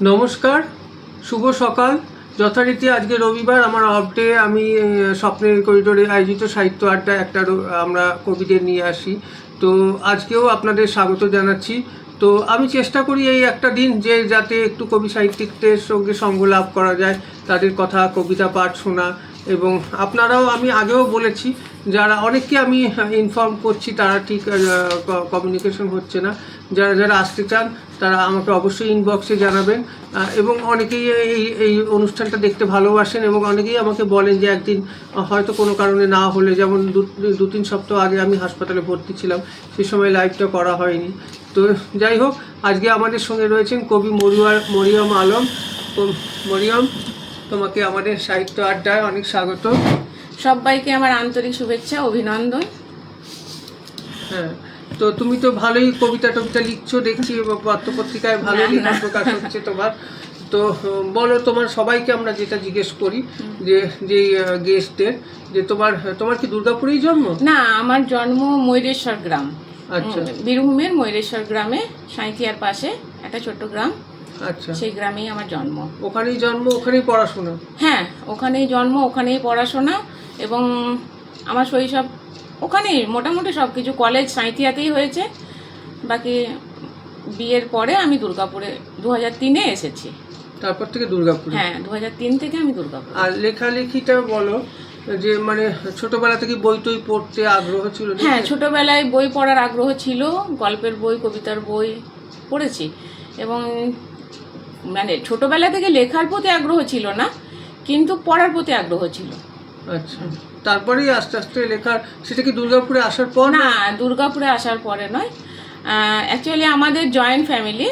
নমস্কার, শুভ সকাল। যথারীতি আজকে রবিবার, আমার অফ ডে। আমি স্বপ্নের করিডোরে আয়োজিত সাহিত্য আড্ডা আমরা কবিদের নিয়ে আসি। তো আজকেও আপনাদের স্বাগত জানাচ্ছি। তো আমি চেষ্টা করি এই একটা দিন যে যাতে একটু কবি সাহিত্যিকদের সঙ্গে সঙ্গ লাভ করা যায়, তাদের কথা কবিতা পাঠ শোনা। এবং আপনারাও, আমি আগেও বলেছি, যারা অনেককে আমি ইনফর্ম করছি তারা ঠিক কমিউনিকেশন হচ্ছে না। যারা যারা আসতে চান তারা আমাকে অবশ্যই ইনবক্সে জানাবেন। এবং অনেকেই এই অনুষ্ঠানটা দেখতে ভালোবাসেন এবং অনেকেই আমাকে বলেন যে একদিন হয়তো কোনো কারণে না হলে, যেমন দু তিন সপ্তাহ আগে আমি হাসপাতালে ভর্তি ছিলাম, সেই সময় লাইভটা করা হয়নি। তো যাই হোক, আজকে আমাদের সঙ্গে রয়েছেন কবি মরিয়ম আলম। মরিয়ম, তোমাকে আমাদের সাহিত্য আড্ডায় অনেক স্বাগত। সবাইকে আমার আন্তরিক শুভেচ্ছা, অভিনন্দন। হ্যাঁ, তো তুমি তো ভালোই কবিতা টবিতা লিখছো দেখছি, পত্রপত্রিকায় ভালো লেখা প্রকাশ হচ্ছে তোমার। তো বলো, তোমার সবাইকে আমরা যেটা জিজ্ঞেস করি যে গেস্টদের, যে তোমার কি দুর্গাপুরেই জন্ম? না, আমার জন্ম ময়ূরেশ্বর গ্রাম। আচ্ছা, বীরভূমের ময়ূরেশ্বর গ্রামে, সাঁইথিয়ার পাশে একটা ছোট্ট গ্রাম। আচ্ছা, সেই গ্রামেই আমার জন্ম। ওখানেই জন্ম, ওখানেই পড়াশোনা? হ্যাঁ, ওখানেই জন্ম, ওখানেই পড়াশোনা। এবং আমার শৈশব ওখানেই, মোটামুটি সব কিছু। কলেজ সাঁইথিয়াতেই হয়েছে। বাকি বিয়ের পরে আমি দুর্গাপুরে 2003-এ এসেছি। তারপর থেকে দুর্গাপুরে? হ্যাঁ, 2003 থেকে আমি দুর্গাপুর। আর লেখালেখিটা বলো, যে মানে ছোটবেলা থেকে বই টই পড়তে আগ্রহ ছিল? হ্যাঁ, ছোটবেলায় বই পড়ার আগ্রহ ছিল। গল্পের বই, কবিতার বই পড়েছি। এবং মানে ছোটবেলা থেকে লেখার প্রতি আগ্রহ ছিল না, কিন্তু পড়ার প্রতি আগ্রহ ছিল। আচ্ছা, তারপরেই আস্তে আস্তে লেখার, সেটা কি দুর্গাপুরে আসার পর? না, দুর্গাপুরে আসার পরে নয়। অ্যাকচুয়ালি আমাদের জয়েন্ট ফ্যামিলি,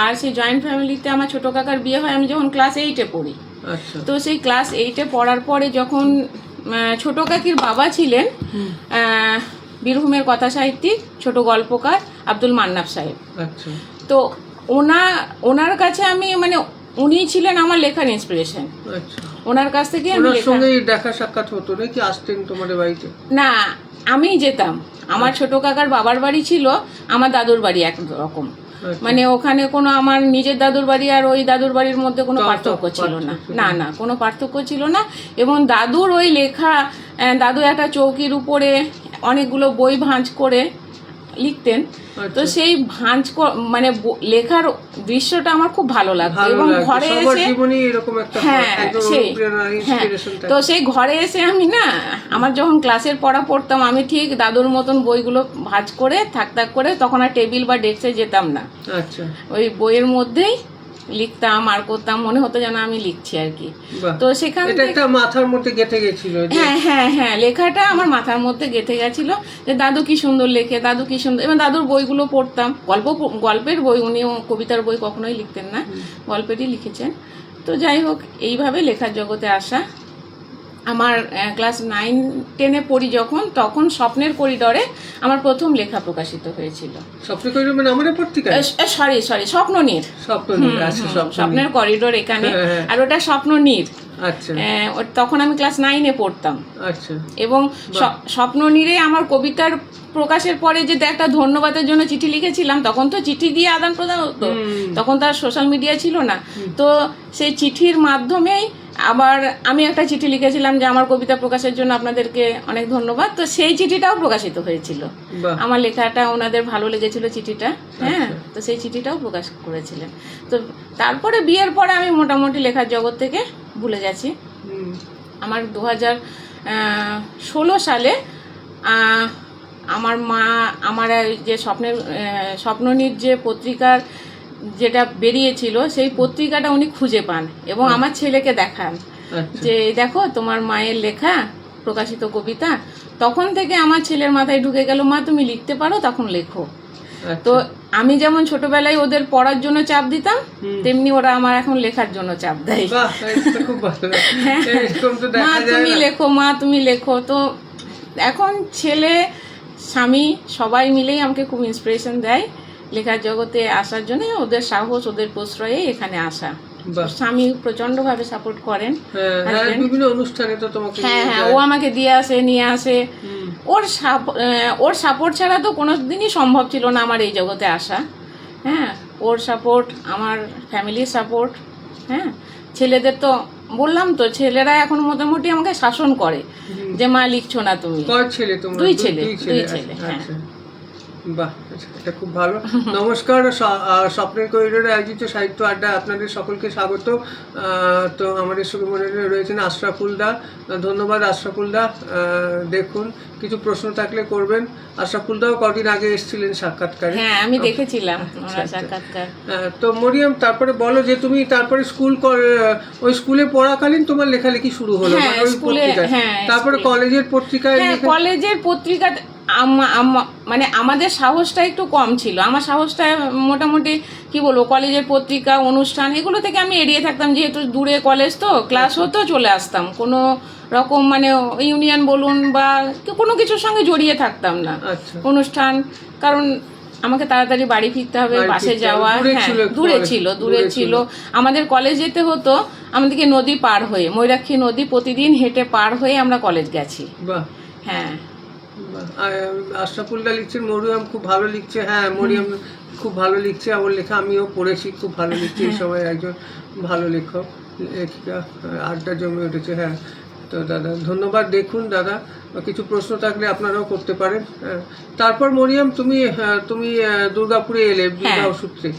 আর সেই জয়েন্ট ফ্যামিলিতে আমার ছোট কাকার বিয়ে হয় আমি যখন ক্লাস 8-এ পড়ি। আচ্ছা, তো সেই ক্লাস 8-এ পড়ার পরে যখন ছোট কাকির বাবা ছিলেন বীরভূমের কথা সাহিত্যিক, ছোট গল্পকার আব্দুল মান্নাফ সাহেব। আচ্ছা, তো ওনার কাছে আমি, মানে উনি ছিলেন আমার লেখার ইন্সপিরেশন। আচ্ছা, ওনার কাছ থেকে আমি ওনার সঙ্গে দেখা সাক্ষাৎ হতো নাকি? আসতেন তোমাদের বাড়িতে? না, আমি যেতাম। আমার ছোট কাকার বাবার বাড়ি ছিল আমার দাদুর বাড়ি একরকম। মানে ওখানে কোনো আমার নিজের দাদুর বাড়ি আর ওই দাদুর বাড়ির মধ্যে কোনো পার্থক্য ছিল না। না না, কোনো পার্থক্য ছিল না। এবং দাদুর ওই লেখা, দাদু একটা চৌকির উপরে অনেকগুলো বই ভাঁজ করে লিখতেন। তো সেই ভাঁজ মানে লেখার দৃশ্যটা আমার খুব ভালো লাগতো। এবং ঘরে এসে, হ্যাঁ, তো সেই ঘরে এসে আমি না, আমার যখন ক্লাসের পড়া পড়তাম, আমি ঠিক দাদুর মতন বইগুলো ভাঁজ করে থাক করে, তখন আর টেবিল বা ডেস্কে যেতাম না। আচ্ছা, ওই বইয়ের মধ্যেই লিখতাম আর করতাম, মনে হতো যেন আমি লিখছি আর কি। তো সেখান থেকে মাথার মধ্যে গেঁথে গেছিল। হ্যাঁ হ্যাঁ হ্যাঁ, লেখাটা আমার মাথার মধ্যে গেঁথে গেছিল যে দাদু কি সুন্দর লেখে, দাদু কি সুন্দর। এবং দাদুর বইগুলো পড়তাম, গল্পের বই। উনিও কবিতার বই কখনোই লিখতেন না, গল্পেরই লিখেছেন। তো যাই হোক, এইভাবে লেখার জগতে আসা। আমার ক্লাস 9-10-এ পড়ি যখন, তখন স্বপ্নের করিডরে আমার প্রথম লেখা প্রকাশিত হয়েছিল। স্বপ্নের করিডর মানে আমাদের পত্রিকায়? সরি, স্বপ্ননীর। স্বপ্নের করিডর এখানে, আর ওটা স্বপ্ননীর। আচ্ছা, তখন আমি ক্লাস 9-এ পড়তাম। আচ্ছা, এবং স্বপ্ননীরে আমার কবিতার প্রকাশের পরে যে একটা ধন্যবাদের জন্য চিঠি লিখেছিলাম, তখন তো চিঠি দিয়ে আদান প্রদান হতো, তখন তো আর সোশ্যাল মিডিয়া ছিল না। তো সেই চিঠির মাধ্যমেই আবার আমি একটা চিঠি লিখেছিলাম যে আমার কবিতা প্রকাশের জন্য আপনাদেরকে অনেক ধন্যবাদ। তো সেই চিঠিটাও প্রকাশিত হয়েছিল। আমার লেখাটা ওনাদের ভালো লেগেছিল চিঠিটা। হ্যাঁ, তো সেই চিঠিটাও প্রকাশ করেছিলেন। তো তারপরে বিয়ের পরে আমি মোটামুটি লেখার জগৎ থেকে ভুলে গেছি। আমার 2016 সালে আমার মা আমার যে স্বপ্ননীর যে পত্রিকার যেটা বেরিয়েছিল, সেই পত্রিকাটা উনি খুঁজে পান এবং আমার ছেলেকে দেখান যে দেখো তোমার মায়ের লেখা প্রকাশিত কবিতা। তখন থেকে আমার ছেলের মাথায় ঢুকে গেল, মা তুমি লিখতে পারো, তখন লেখো। তো আমি যেমন ছোটবেলায় ওদের পড়ার জন্য চাপ দিতাম, তেমনি ওরা আমার এখন লেখার জন্য চাপ দেয়। মা তুমি লেখো, মা তুমি লেখো। তো এখন ছেলে, স্বামী সবাই মিলেই আমাকে খুব ইন্সপিরেশন দেয় লেখার জগতে আসার জন্য। ওদের সাহস, ওদের প্রশ্রয়ে এখানে আসা। স্বামী প্রচন্ড ভাবে সাপোর্ট করেন। বিভিন্ন অনুষ্ঠানে তো তোমাকে, হ্যাঁ হ্যাঁ, ও আমাকে দিয়ে আসে, নিয়ে আসে। ওর সাপোর্ট ছাড়া তো কোনোদিনই সম্ভব ছিল না আমার এই জগতে আসা। হ্যাঁ, ওর সাপোর্ট, আমার ফ্যামিলির সাপোর্ট। হ্যাঁ, ছেলেদের তো বললাম তো, ছেলেরা এখন মোটামুটি আমাকে শাসন করে যে মা লিখছো না তুমি। কয় ছেলে তোমার? দুই ছেলে। হ্যাঁ। আচ্ছা, বাহ, এটা খুব ভালো। নমস্কার, স্বপ্নের করিডোরে আয়োজিত সাহিত্য আড্ডা আপনাদের সকলকে স্বাগত। তো আমাদের সঙ্গে মনে রয়েছেন আশরাফুল দা। ধন্যবাদ আশরাফুল দা। দেখুন, কিছু প্রশ্ন থাকলে করবেন। আশরাফুল দাও কদিন আগে এসেছিলেন সাক্ষাৎকারে। হ্যাঁ, আমি দেখেছিলাম ওনার সাক্ষাৎকার। তো মরিয়ম, তারপরে বলো যে তুমি তারপরে ওই স্কুলে পড়াকালীন তোমার লেখালেখি শুরু হলো, হ্যাঁ, মানে ওই স্কুলে, পত্রিকায়। হ্যাঁ, তারপরে কলেজের পত্রিকায় হ্যাঁ, কলেজের পত্রিকাতে মানে আমাদের সাহসটা একটু কম ছিল। আমার সাহসটা মোটামুটি কি বলবো, কলেজের পত্রিকা, অনুষ্ঠান এগুলো থেকে আমি এড়িয়ে থাকতাম, যেহেতু দূরে কলেজ, তো ক্লাস হতো চলে আসতাম, কোনো রকম মানে ইউনিয়ন বলুন বা কোনো কিছুর সঙ্গে জড়িয়ে থাকতাম না। আচ্ছা। অনুষ্ঠান, কারণ আমাকে তাড়াতাড়ি বাড়ি ফিরতে হবে, বাসে যাওয়া। হ্যাঁ, দূরে ছিল। আমাদের কলেজ যেতে হতো আমাদেরকে নদী পার হয়ে, ময়ূরাক্ষী নদী প্রতিদিন হেঁটে পার হয়ে আমরা কলেজ গেছি। বাহ। হ্যাঁ, আশরাফুল্লাহ লিখছেন মরিয়ম খুব ভালো লিখছে। হ্যাঁ, মরিয়ম খুব ভালো লিখছে, ওর লেখা আমিও পড়েছি, খুব ভালো লিখছে। এই সময় একজন ভালো লেখক, লেখিকা, আড্ডা জমে উঠেছে। হ্যাঁ, তো দাদা ধন্যবাদ। দেখুন দাদা, কিছু প্রশ্ন থাকলে আপনারাও করতে পারেন। হ্যাঁ, তারপর মরিয়ম তুমি দুর্গাপুরে এলে বিবাহ সূত্রে,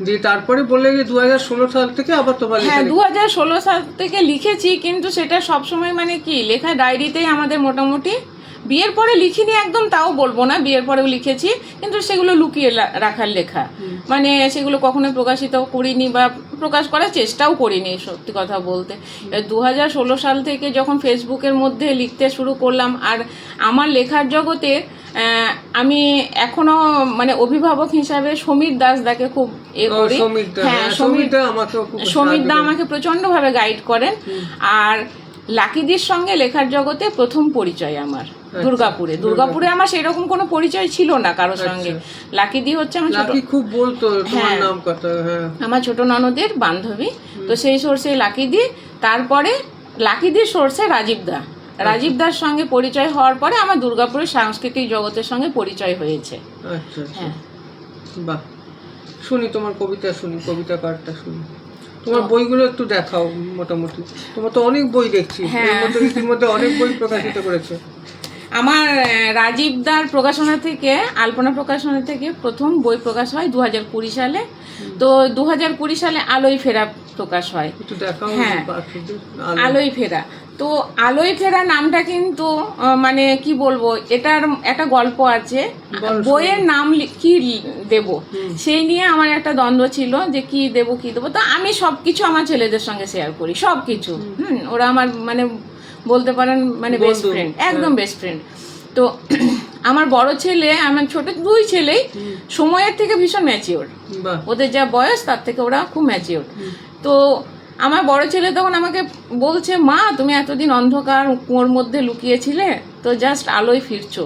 দিয়ে তারপরে বললে যে 2016 সাল থেকে আবার তোমার হ্যাঁ 2016 সাল থেকে লিখেছি, কিন্তু সেটা সবসময় মানে কি লেখা ডায়েরিতেই আমাদের মোটামুটি। বিয়ের পরে লিখিনি একদম, তাও বলবো না, বিয়ের পরেও লিখেছি, কিন্তু সেগুলো লুকিয়ে রাখার লেখা, মানে সেগুলো কখনোই প্রকাশিত করিনি বা প্রকাশ করার চেষ্টাও করিনি সত্যি কথা বলতে। 2016 সাল থেকে যখন ফেসবুকের মধ্যে লিখতে শুরু করলাম, আর আমার লেখার জগতে আমি এখনো মানে অভিভাবক হিসাবে সমীর দাসদাকে খুব করি। হ্যাঁ, সমীর দা আমাকে প্রচন্ডভাবে গাইড করেন। আর লাকিদির সঙ্গে লেখার জগতে প্রথম পরিচয় আমার দুর্গাপুরে আমার সেরকম কোনো পরিচয় ছিল না কারোর সঙ্গে। লাকিদি হচ্ছে আমার ছোট, খুব বলতো তোমার নাম কথা, আমার ছোট ননদের বান্ধবী, তো সেই সোর্সে লাকিদি। তারপরে লাকিদির সোর্সে রাজীব দার সঙ্গে পরিচয় হওয়ার পরে আমার দুর্গাপুরের সাংস্কৃতিক জগতের সঙ্গে পরিচয় হয়েছে। আচ্ছা, বাহ। শুনি তোমার কবিতা, কবিতা কার্ডটা শুনি। তোমার বইগুলো একটু দেখাও। মোটামুটি তোমার তো অনেক বই দেখছি, ইতিমধ্যে অনেক বই প্রকাশিত করেছে। আমার রাজীবদার প্রকাশনা থেকে, আলপনা প্রকাশনা থেকে প্রথম বই প্রকাশ হয় 2020 সালে। তো 2020 সালে আলোয় ফেরা প্রকাশ হয়। হ্যাঁ, আলোয় ফেরা। তো আলোয় ফেরা নামটা কিন্তু মানে কি বলবো, এটার একটা গল্প আছে। বইয়ের নাম কি দেব সেই নিয়ে আমার একটা দ্বন্দ্ব ছিল, যে কি দেব। তো আমি সবকিছু আমার ছেলেদের সঙ্গে শেয়ার করি, সবকিছু। ওরা আমার মানে বলতে পারেন মানে বেস্ট ফ্রেন্ড, একদম বেস্ট ফ্রেন্ড। তো আমার বড় ছেলে, আমার ছোট দুই ছেলেই সময়ের থেকে ভীষণ ম্যাচিওর, ওদের যা বয়স তার থেকে ওরা খুব ম্যাচিওর। তো আমার বড় ছেলে তখন আমাকে বলছে, মা তুমি এতদিন অন্ধকার কুয়োর মধ্যে লুকিয়েছিলে, তো জাস্ট আলোয় ফিরছো।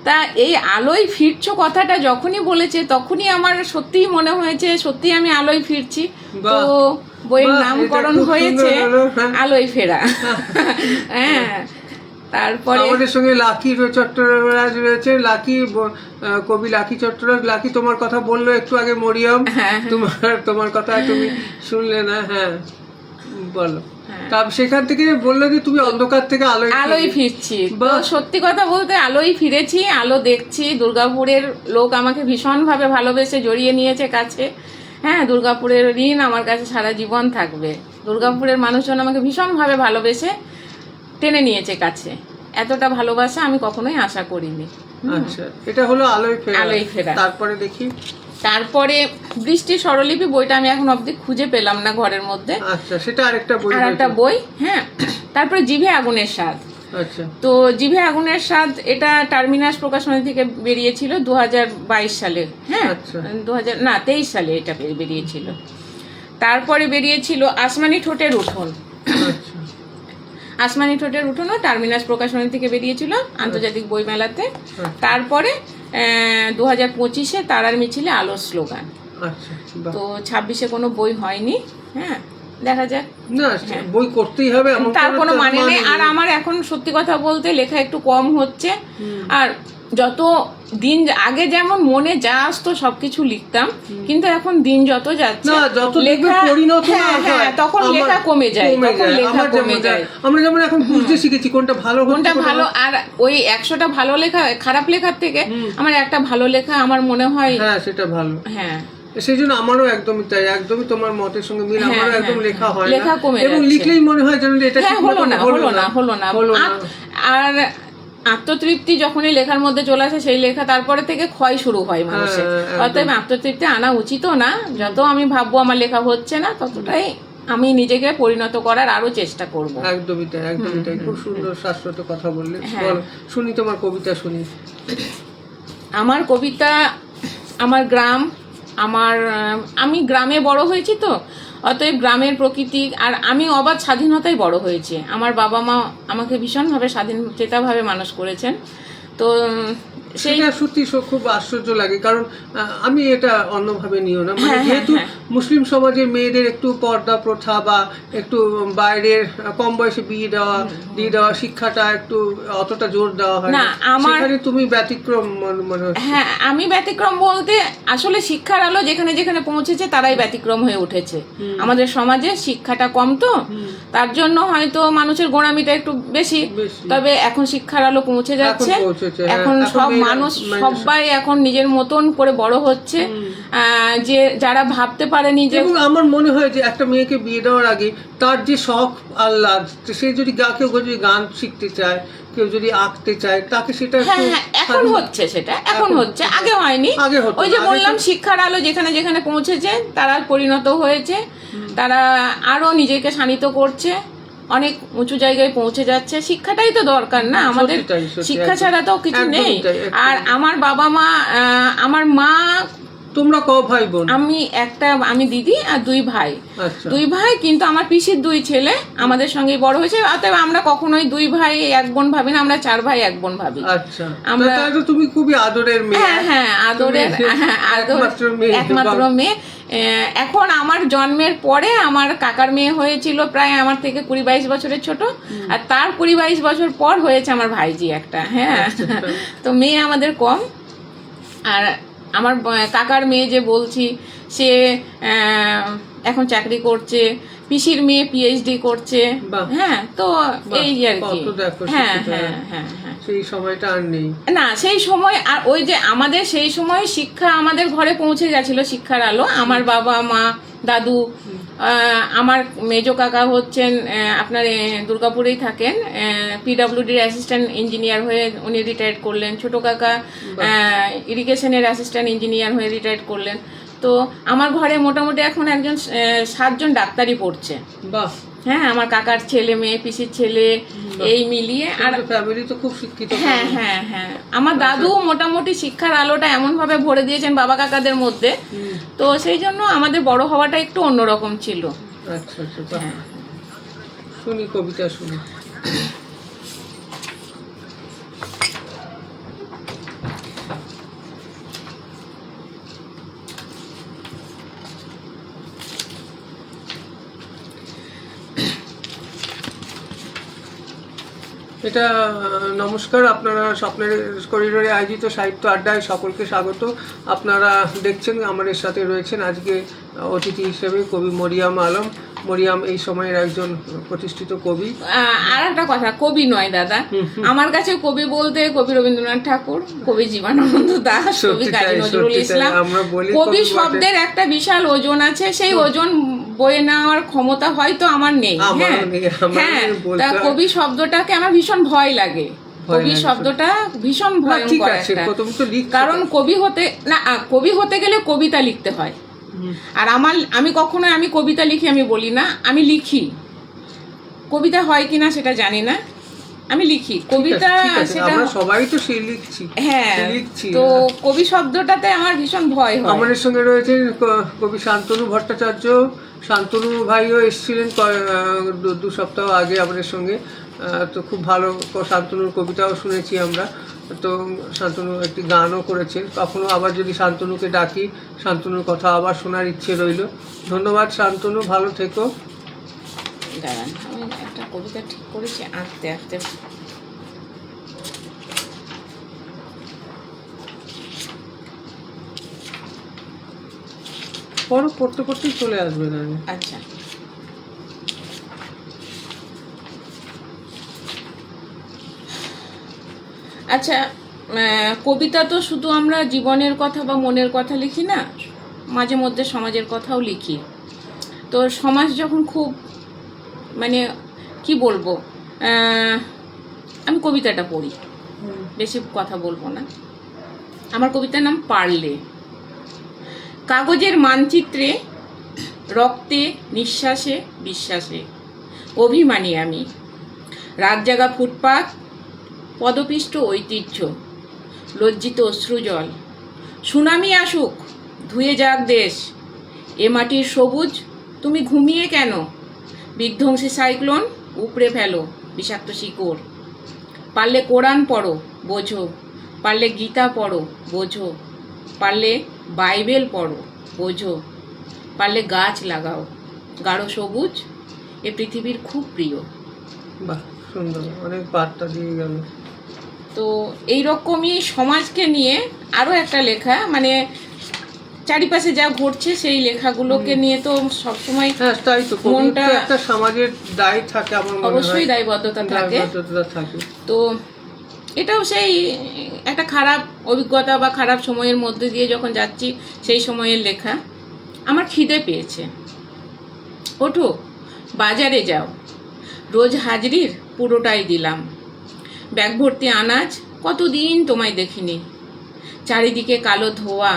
তা এই আলোয় ফিরছো কথাটা যখনই বলেছে, তখনই আমার সত্যিই মনে হয়েছে সত্যি আমি আলোয় ফিরছি। তো বইয়ের নামকরণ হয়েছে আলোয় ফেরা। হ্যাঁ, তারপরে আমাদের সঙ্গে লাকি চট্টরাজ রয়েছে। লাকি, কবি লাকি চট্টরাজ। লাকি তোমার কথা বললো একটু আগে মরিয়ম, তোমার কথা তুমি শুনলে না? হ্যাঁ, বলো। সেখান থেকে বললো যে তুমি অন্ধকার থেকে আলোয় ফিরছি। সত্যি কথা বলতে আলোয় ফিরেছি, আলো দেখছি। দুর্গাপুরের লোক আমাকে ভীষণ ভাবে ভালোবেসে জড়িয়ে নিয়েছে কাছে। হ্যাঁ, দুর্গাপুরের ঋণ আমার কাছে সারা জীবন থাকবে। দুর্গাপুরের মানুষজন আমাকে ভীষণ ভাবে ভালোবেসে টেনে নিয়েছে কাছে। এতটা ভালোবাসা আমি কখনোই আশা করিনি। আচ্ছা, এটা হলো আলোয় ফেরা। তারপরে দেখি, তারপরে বৃষ্টি স্বরলিপি বইটা আমি এখন অবধি খুঁজে পেলাম না ঘরের মধ্যে। আচ্ছা, সেটা আরেকটা বই। হ্যাঁ, তারপরে জিভে আগুনের স্বাদ। আচ্ছা, তো জিভে আগুনের স্বাদ এটা টার্মিনাস প্রকাশনী থেকে বেরিয়েছিল 2022 সালে। হ্যাঁ, 23 সালে এটা বেরিয়েছিল। তারপরে বেরিয়েছিল আসমানি ঠোঁটের উঠোন। আসমানি ঠোঁটের উঠোনও টার্মিনাস প্রকাশনী থেকে বেরিয়েছিল আন্তর্জাতিক বই মেলাতে। তারপরে 2025-এ তারার মিছিলে আলোর স্লোগান। তো 26-এ কোনো বই হয়নি। হ্যাঁ, দেখা যাক। না, বই করতেই হবে, তার কোনো মানে নেই। আর আমার এখন সত্যি কথা বলতে লেখা একটু কম হচ্ছে। আর যত দিন আগে যেমন মনে যা আসতো সবকিছু লিখতাম, কিন্তু এখন দিন যত যাচ্ছে না, যত দেখবে পরিণত না হয়, তখন লেখা কমে যায়, তখন লেখা কমে যায়। আমরা যেমন এখন বুঝতে শিখেছি কোনটা ভালো কোনটা ভালো, আর ওই 100টা ভালো লেখা খারাপ লেখার থেকে আমার একটা ভালো লেখা আমার মনে হয় হ্যাঁ সেটা ভালো। হ্যাঁ, সেই জন্য আমারও একদমই তাই, একদমই তোমার মতের সঙ্গে মিল। আমারও একদম লেখা হয় লেখা না, কমে এবং যাচ্ছে। লিখলেই মনে হয় যেন এটা ঠিক হলো না, হলো না, হলো না। হলো না। আর আত্মতৃপ্তি যখনই লেখার মধ্যে চলে আসে, সেই লেখা তারপরে থেকে ক্ষয় শুরু হয় মানুষের। অতএব আত্মতৃপ্তি আনা উচিতও না। যত আমি ভাববো আমার লেখা হচ্ছে না, ততটাই আমি নিজেকে পরিণত করার আরো চেষ্টা করব। একদমই তাই, একদমই তাই। খুব সুন্দর শাশ্বত কথা বললে। বলো, শুনি তোমার কবিতা শুনি। আমার কবিতা, আমার গ্রাম, আমি গ্রামে বড় হয়েছি, তো অতএব গ্রামের প্রকৃতি, আর আমি অবাধ স্বাধীনতায় বড় হয়েছি। আমার বাবা মা আমাকে ভীষণভাবে স্বাধীনচেতাভাবে মানুষ করেছেন। তো সেটা সত্যি খুব আশ্চর্য লাগে, কারণ আমি এটা অন্যভাবে নিও না, মানে যেহেতু মুসলিম সমাজের মেয়েদের একটু পর্দা প্রথা বা একটু বাইরের কম বয়সে বিয়ে দিয়ে দেওয়া শিক্ষাটা একটু অতটা জোর দেওয়া হয় না, সেখানে তুমি ব্যতিক্রম মনে হচ্ছে। হ্যাঁ, আমি ব্যতিক্রম বলতে আসলে শিক্ষার আলো যেখানে যেখানে পৌঁছেছে তারাই ব্যতিক্রম হয়ে উঠেছে। আমাদের সমাজে শিক্ষাটা কম, তো তার জন্য হয়তো মানুষের গোঁড়ামিটা একটু বেশি। তবে এখন শিক্ষার আলো পৌঁছে যাচ্ছে, এখন সব মানুষ সবাই এখন নিজের মতন করে বড় হচ্ছে, যে যারা ভাবতে পারেনি যে। এবং আমার মনে হয় যে একটা মেয়েকে বিয়ে দেওয়ার আগে তার যে শখ আহ্লাদ, সে যদি কেউ যদি গান শিখতে চায়, কেউ যদি আঁকতে চায়, তাকে সেটা এখন হচ্ছে, সেটা এখন হচ্ছে, আগে হয়নি। ওই যে বললাম, শিক্ষার আলো যেখানে যেখানে পৌঁছেছে তারা পরিণত হয়েছে, তারা আরো নিজেকে শানিত করছে, অনেক উঁচু জায়গায় পৌঁছে যাচ্ছে। শিক্ষাটাই তো দরকার না আমাদের, শিক্ষা ছাড়া তো কিছু নেই। আর আমার বাবা মা, আমার মা, তোমরা ক ভাই বোন? আমি দিদি আর 2 ভাই। 2 ভাই, কিন্তু আমার পিসির 2 ছেলে আমাদের সঙ্গে বড় হয়েছে। অতএব আমরা কখনোই 2 ভাই 1 বোন ভাবি না, আমরা 4 ভাই 1 বোন ভাবি। আচ্ছা, আমরা তো তুমি খুবই আদরের মেয়ে। হ্যাঁ, আদরের, একমাত্র মেয়ে। এখন আমার জন্মের পরে আমার কাকার মেয়ে হয়েছিল, প্রায় আমার থেকে 20-22 বছরের ছোট, আর তার 20-22 বছর পর হয়েছে আমার ভাইজি একটা। হ্যাঁ, তো মেয়ে আমাদের কম। আর আমার কাকার মেয়ে যে বলছি, সে এখন চাকরি করছে, পিসির মেয়ে PhD করছে। হ্যাঁ, তো এই আর কি। হ্যাঁ, সেই সময়টা আর নেই না, সেই সময়। আর ওই যে আমাদের সেই সময় শিক্ষা আমাদের ঘরে পৌঁছে গেছিল, শিক্ষার আলো। আমার বাবা মা, দাদু, আমার মেজো কাকা হচ্ছেন আপনার দুর্গাপুরেই থাকেন, PWD অ্যাসিস্ট্যান্ট ইঞ্জিনিয়ার হয়ে উনি রিটায়ার্ড করলেন। ছোট কাকা ইরিগেশনের অ্যাসিস্ট্যান্ট ইঞ্জিনিয়ার হয়ে রিটায়ার্ড করলেন। তো আমার ঘরে মোটামুটি এখন 7 জন ডাক্তারি পড়ছে। বাহ। হ্যাঁ, আমার কাকার ছেলে মেয়ে, পিসির ছেলে, এই মিলিয়ে। আর ফ্যামিলি তো খুব শিক্ষিত। হ্যাঁ, আমার দাদু মোটামুটি শিক্ষার আলোটা এমন ভাবে ভরে দিয়েছেন বাবা কাকাদের মধ্যে, তো সেই জন্য আমাদের বড় হওয়াটা একটু অন্যরকম ছিল। আচ্ছা, শুনি কবিতা, শুনি। এটা নমস্কার, আপনারা স্বপ্নের করিডোরে আয়োজিত সাহিত্য আড্ডায় সকলকে স্বাগত। আপনারা দেখছেন আমাদের সাথে রয়েছেন আজকে অতিথি হিসেবে কবি মরিয়াম আলম। মরিয়াম এই সময়ের একজন প্রতিষ্ঠিত কবি। আর একটা কথা, কবি নয় দাদা, আমার কাছে কবি বলতে কবি রবীন্দ্রনাথ ঠাকুর, কবি জীবনানন্দ দাশ, কবি কাজী নজরুল ইসলাম। কবি শব্দের একটা বিশাল ওজন আছে, সেই ওজন বয়ে নেওয়ার ক্ষমতা হয়তো আমার নেই। হ্যাঁ, তা কবি শব্দটাকে আমার ভীষণ ভয় লাগে। কবি শব্দটা ভীষণ ভয়ঙ্কর একটা, কারণ কবি হতে গেলে কবিতা লিখতে হয়। আর আমি কখনো কবিতা লিখি আমি বলি না, আমি লিখি। কবিতা হয় কিনা সেটা জানি না, আমি লিখি কবিতা, সেটা আমরা সবাই তো সেই লিখছি। হ্যাঁ, তো কবি শব্দটাতে আমার ভীষণ ভয় হয়। আমাদের সঙ্গে রয়েছেন কবি শান্তনু ভট্টাচার্য। শান্তনু ভাইও এসেছিলেন 2 সপ্তাহ আগে আমাদের সঙ্গে। তো খুব ভালো শান্তনুর কবিতাও শুনেছি আমরা। তো শান্তনু একটি গানও করেছেন। কখনো আবার যদি শান্তনুকে ডাকি, শান্তনুর কথা আবার শোনার ইচ্ছে রইল। ধন্যবাদ শান্তনু, ভালো থেকো। দাঁড়ান, আমি একটা কবিতা ঠিক করেছি আঁকতে পড়ো, পড়তে পড়তেই চলে আসবে না। আচ্ছা। আচ্ছা, কবিতা তো শুধু আমরা জীবনের কথা বা মনের কথা লিখি না, মাঝে মধ্যে সমাজের কথাও লিখি। তো সমাজ যখন খুব মানে কি বলবো, আমি কবিতাটা পড়ি, বেশি কথা বলবো না। আমার কবিতার নাম পারলে। কাগজের মানচিত্রে, রক্তে, নিঃশ্বাসে, বিশ্বাসে অভিমানী আমি। রাত জাগা ফুটপাত, পদপিষ্ট ঐতিহ্য, লজ্জিত অশ্রুজল। সুনামি আসুক, ধুয়ে যাক দেশ, এ মাটির সবুজ তুমি ঘুমিয়ে কেন? বিধ্বংসী সাইক্লোন উপড়ে ফেলো বিষাক্ত শিকড়। পারলে কোরআন পড়ো, বোঝো। পারলে গীতা পড়ো, বোঝো। পারলে বাইবেল পড়ো, বোঝো। পারলে গাছ লাগাও, গাঢ় সবুজ এ পৃথিবীর খুব প্রিয়। বাহ, সুন্দর, অনেক বার্তা দিয়ে গেল। তো এইরকমই সমাজকে নিয়ে আরও একটা লেখা, মানে চারিপাশে যা ঘটছে সেই লেখাগুলোকে নিয়ে তো সবসময় হ্যাঁ, তাই তো, মনটা একটা সমাজের দায় থাকে, আমার মনে হয় অবশ্যই দায়বদ্ধতা থাকে। দায়বদ্ধতা থাকে। তো এটাও সেই একটা খারাপ অভিজ্ঞতা বা খারাপ সময়ের মধ্যে দিয়ে যখন যাচ্ছি সেই সময়ের লেখা। আমার খিদে পেয়েছে, ওঠো বাজারে যাও, রোজ হাজরির পুরোটাই দিলাম। ব্যাগ ভর্তি আনাজ, কতদিন তোমায় দেখিনি। চারিদিকে কালো ধোয়া,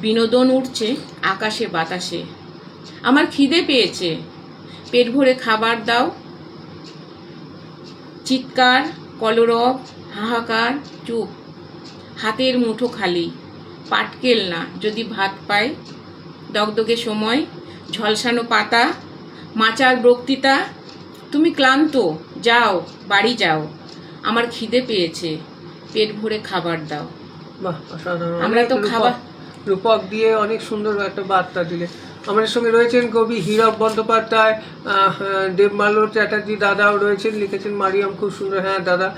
বিনোদন উঠছে আকাশে বাতাসে। আমার খিদে পেয়েছে, পেট ভরে খাবার দাও। চিৎকার, কলরব, হাহাকার, চুপ। হাতের মুঠো খালি, পাটকেল না যদি ভাত পাই। দগদগে সময়, ঝলসানো পাতা, মাচার বক্তৃতা। তুমি ক্লান্ত, যাও বাড়ি যাও। আমার খিদে পেয়েছে, পেট ভরে খাবার দাও। বাহ, অসাধারণ। আমরা তো খাবার রূপক দিয়ে অনেক সুন্দর একটা বার্তা দিলে। আমাদের সঙ্গে রয়েছেন কবি হীরক বন্দ্যোপাধ্যায়, দেবমাল্য চ্যাটার্জি দাদাও রয়েছেন, লিখেছেন মারিয়াম, খুব সুন্দর। হ্যাঁ দাদা,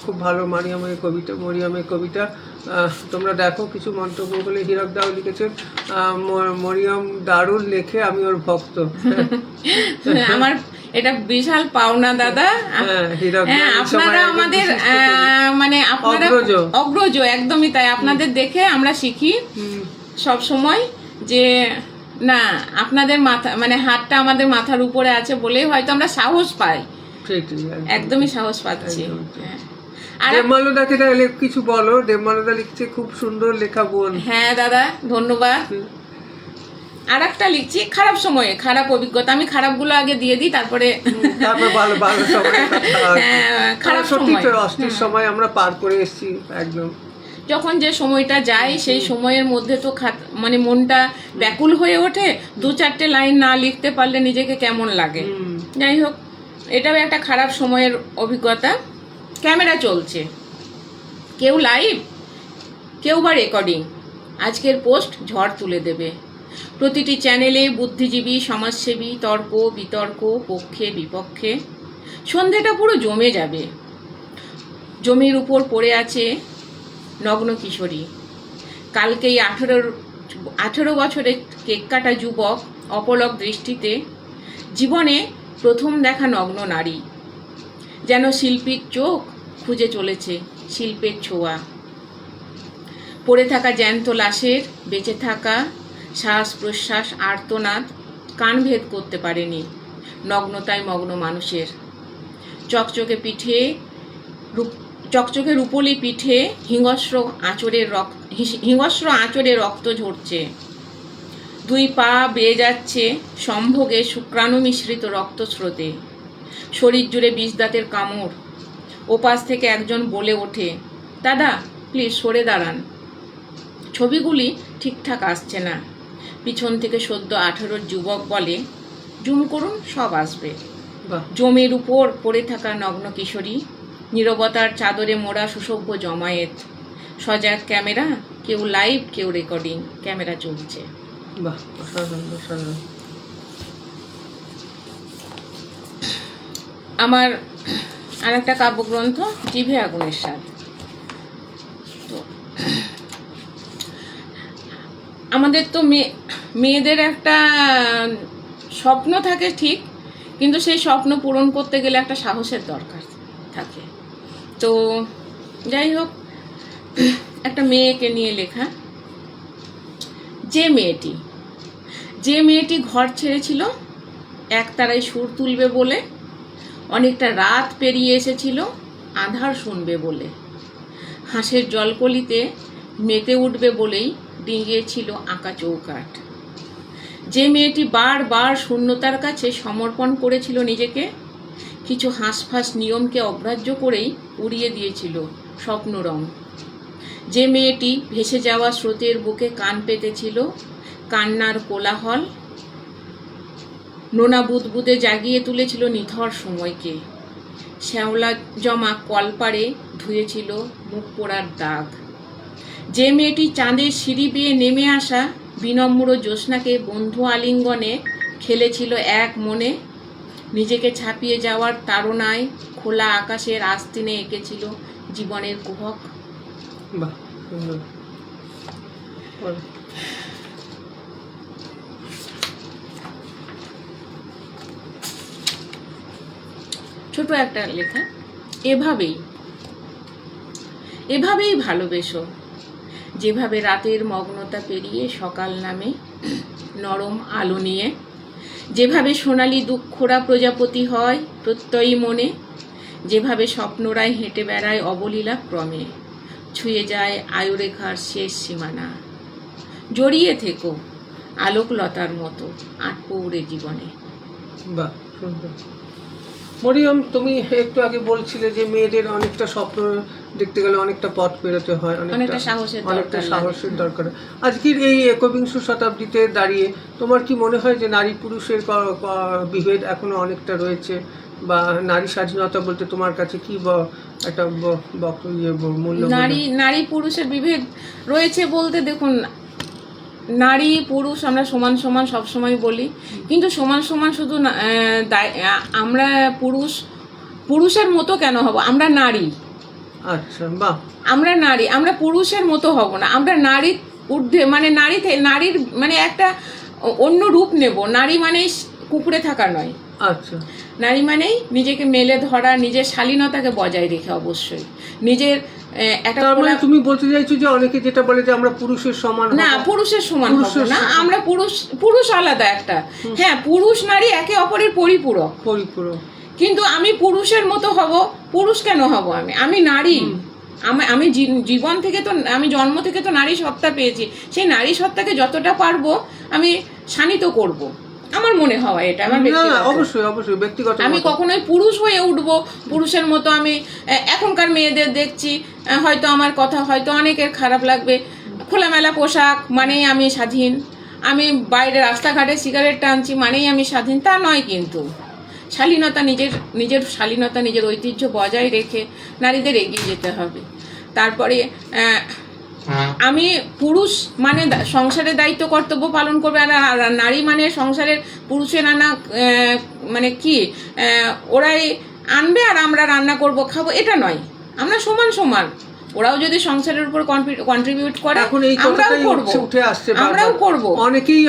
খুব ভালো মরিয়মের কবিতা। তোমরা দেখো, কিছু মন্তব্য বলে হীরক দাও লিখেছেন, মরিয়ম দারুণ লেখে, আমি ওর ভক্ত। আমার এটা বিশাল পাওনা দাদা। হ্যাঁ, আপনারা আমাদের মানে আপনারা অগ্রজ, একদমই তাই। আপনাদের দেখে আমরা শিখি সব সময় যে না, আপনাদের মাথা মানে হাতটা আমাদের মাথার উপরে আছে বলেই হয়তো আমরা সাহস পাই। একদমই সাহস পাচ্ছি। আর দেবমাল্যদাকে তাহলে কিছু বলো। দেবমাল্যদা লিখছে খুব সুন্দর লেখা বোন। হ্যাঁ দাদা, ধন্যবাদ। আর একটা লিখছি খারাপ সময়ে, খারাপ অভিজ্ঞতা। আমি খারাপগুলো আগে দিয়ে দিই, তারপরে ভালো ভালো সময়। খারাপ সময়, অস্থির সময় আমরা পার করে এসেছি একদম। যখন যে সময়টা যায় সেই সময়ের মধ্যে তো মানে মনটা ব্যাকুল হয়ে ওঠে। দু চারটে লাইন না লিখতে পারলে নিজেকে কেমন লাগে। যাই হোক, এটাও একটা খারাপ সময়ের অভিজ্ঞতা। ক্যামেরা চলছে, কেউ লাইভ, কেউ বা রেকর্ডিং। আজকের পোস্ট ঝড় তুলে দেবে। প্রতিটি চ্যানেলে বুদ্ধিজীবী, সমাজসেবী, তর্ক বিতর্ক, পক্ষে বিপক্ষে। সন্ধেটা পুরো জমে যাবে। জমির উপর পড়ে আছে নগ্ন কিশোরী। কালকেই 18 বছরের কেক কাটা যুবক অপলক দৃষ্টিতে জীবনে প্রথম দেখা নগ্ন নারী। যেন শিল্পীর চোখ খুঁজে চলেছে শিল্পের ছোঁয়া। পড়ে থাকা জ্যান্ত লাশের বেঁচে থাকা শ্বাস প্রশ্বাস, আর্তনাদ কান ভেদ করতে পারেনি নগ্নতায় মগ্ন মানুষের। চকচকে রূপলি পিঠে হিংস্র আঁচড়ে রক্ত ঝরছে। দুই পা বেয়ে যাচ্ছে সম্ভোগে শুক্রাণু মিশ্রিত রক্তস্রোতে। শরীর জুড়ে বিষদাঁতের কামড়। ওপাশ থেকে একজন বলে ওঠে, দাদা প্লিজ সরে দাঁড়ান, ছবিগুলি ঠিকঠাক আসছে না। পিছন থেকে সদ্য 18 যুবক বলে, জুম করুন, সব আসবে। জমির উপর পড়ে থাকা নগ্ন কিশোরী, নীরবতার চাদরে মোড়া সুসভ্য জমায়েত। সজাগ ক্যামেরা, কেউ লাইভ, কেউ রেকর্ডিং। ক্যামেরা চলছে। বাহ, অসাধারণ অসাধারণ। আমার আর একটা কাব্যগ্রন্থ, জিভে আগুনের স্বাদ। তো আমাদের তো মেয়েদের একটা স্বপ্ন থাকে ঠিক, কিন্তু সেই স্বপ্ন পূরণ করতে গেলে একটা সাহসের দরকার থাকে। তো যাই হোক, একটা মেয়েকে নিয়ে লেখা। যে মেয়েটি ঘর ছেড়েছিল একতারায় সুর তুলবে বলে, অনেকটা রাত পেরিয়ে এসেছিল আঁধার শুনবে বলে, হাঁসের জলকলিতে মেতে উঠবে বলেই ডিঙিয়েছিল আঁকা চৌকাঠ। যে মেয়েটি বারবার শূন্যতার কাছে সমর্পণ করেছিল নিজেকে, কিছু হাঁসফাঁস নিয়মকে অগ্রাহ্য করেই উড়িয়ে দিয়েছিল স্বপ্নরং। যে মেয়েটি ভেসে যাওয়া স্রোতের বুকে কান পেতেছিল কান্নার কোলাহল, নোনা বুদবুদে জাগিয়ে তুলেছিল নিথর সময়কে, শ্যাওলা জমা কলপাড়ে ধুয়েছিল মুখ পোড়ার দাগ। যে মেয়েটি চাঁদের সিঁড়ি বেয়ে নেমে আসা বিনম্র জ্যোৎস্নাকে বন্ধু আলিঙ্গনে খেলেছিল এক মনে, নিজেকে ছাপিয়ে যাওয়ার তাড়নায় খোলা আকাশের আস্তিনে এঁকেছিল জীবনের কুহক। বাহ, সুন্দর। বলো। ছোট একটা লেখা। এভাবেই ভালোবেসো, যেভাবে রাতের মগ্নতা পেরিয়ে সকাল নামে নরম আলো নিয়ে, যেভাবে সোনালি দুঃখরা প্রজাপতি হয় প্রত্যয়ী মনে, যেভাবে স্বপ্নরায় হেঁটে বেড়ায় অবলীলা ক্রমে, ছুঁয়ে যায় আয়ুরেখার শেষ সীমানা। জড়িয়ে থেকো আলোকলতার মতো আটপৌড়ে জীবনে। বাহ, সুন্দর। মরিয়ম, তুমি একটু আগে বলছিলে যে মেয়েদের অনেকটা স্বপ্ন দেখতে গেলে অনেকটা পথ পেরোতে হয়, অনেকটা সাহসের দরকার। আজকের এই একবিংশ শতাব্দীতে দাঁড়িয়ে তোমার কি মনে হয় যে নারী পুরুষের বিভেদ এখনো অনেকটা রয়েছে, বা নারী স্বাধীনতা বলতে তোমার কাছে কি একটা মূল্য? নারী পুরুষের বিভেদ রয়েছে বলতে, দেখুন, নারী পুরুষ আমরা সমান সমান সবসময় বলি, কিন্তু সমান সমান শুধু আমরা পুরুষের মতো কেন হব? আমরা নারী। আচ্ছা, বাহ। আমরা পুরুষের মতো হব না, আমরা নারীর ঊর্ধ্বে, মানে নারীর মানে একটা অন্য রূপ নেব। নারী মানেই কুকুরে থাকা নয়। আচ্ছা। নারী মানেই নিজেকে মেলে ধরা, নিজের শালীনতাকে বজায় রেখে, অবশ্যই নিজের একটা। তুমি বলতে চাইছো যে অনেকে যেটা বলে যে আমরা পুরুষের সমান না, পুরুষের সমান হব না আমরা। পুরুষ আলাদা একটা। হ্যাঁ, পুরুষ নারী একে অপরের পরিপূরক, কিন্তু আমি পুরুষের মতো হব। পুরুষ কেন হব? আমি নারী। আমি জীবন থেকে তো, আমি জন্ম থেকে তো নারী সত্তা পেয়েছি। সেই নারী সত্তাকে যতটা পারবো আমি শানিত করব, আমার মনে হয় এটা আমার ব্যক্তিগত। আমি কখনোই পুরুষ হয়ে উঠবো পুরুষের মতো। আমি এখনকার মেয়েদের দেখছি, হয়তো আমার কথা হয়তো অনেকের খারাপ লাগবে, খোলামেলা পোশাক মানেই আমি স্বাধীন, আমি বাইরে রাস্তাঘাটে সিগারেট টানছি মানেই আমি স্বাধীন, তা নয়। কিন্তু শালীনতা, নিজের শালীনতা, নিজের ঐতিহ্য বজায় রেখে নারীদের এগিয়ে যেতে হবে। তারপরে আমি পুরুষ মানে সংসারের দায়িত্ব কর্তব্য পালন করবে, আর নারী মানে সংসারের পুরুষের রান্না, মানে কি ওরাই আনবে আর আমরা রান্না করব খাবো, এটা নয়। আমরা সমান সমান। ওরাও যদি সংসারের উপর কন্ট্রিবিউট করে, আমরাও করব। অনেকেই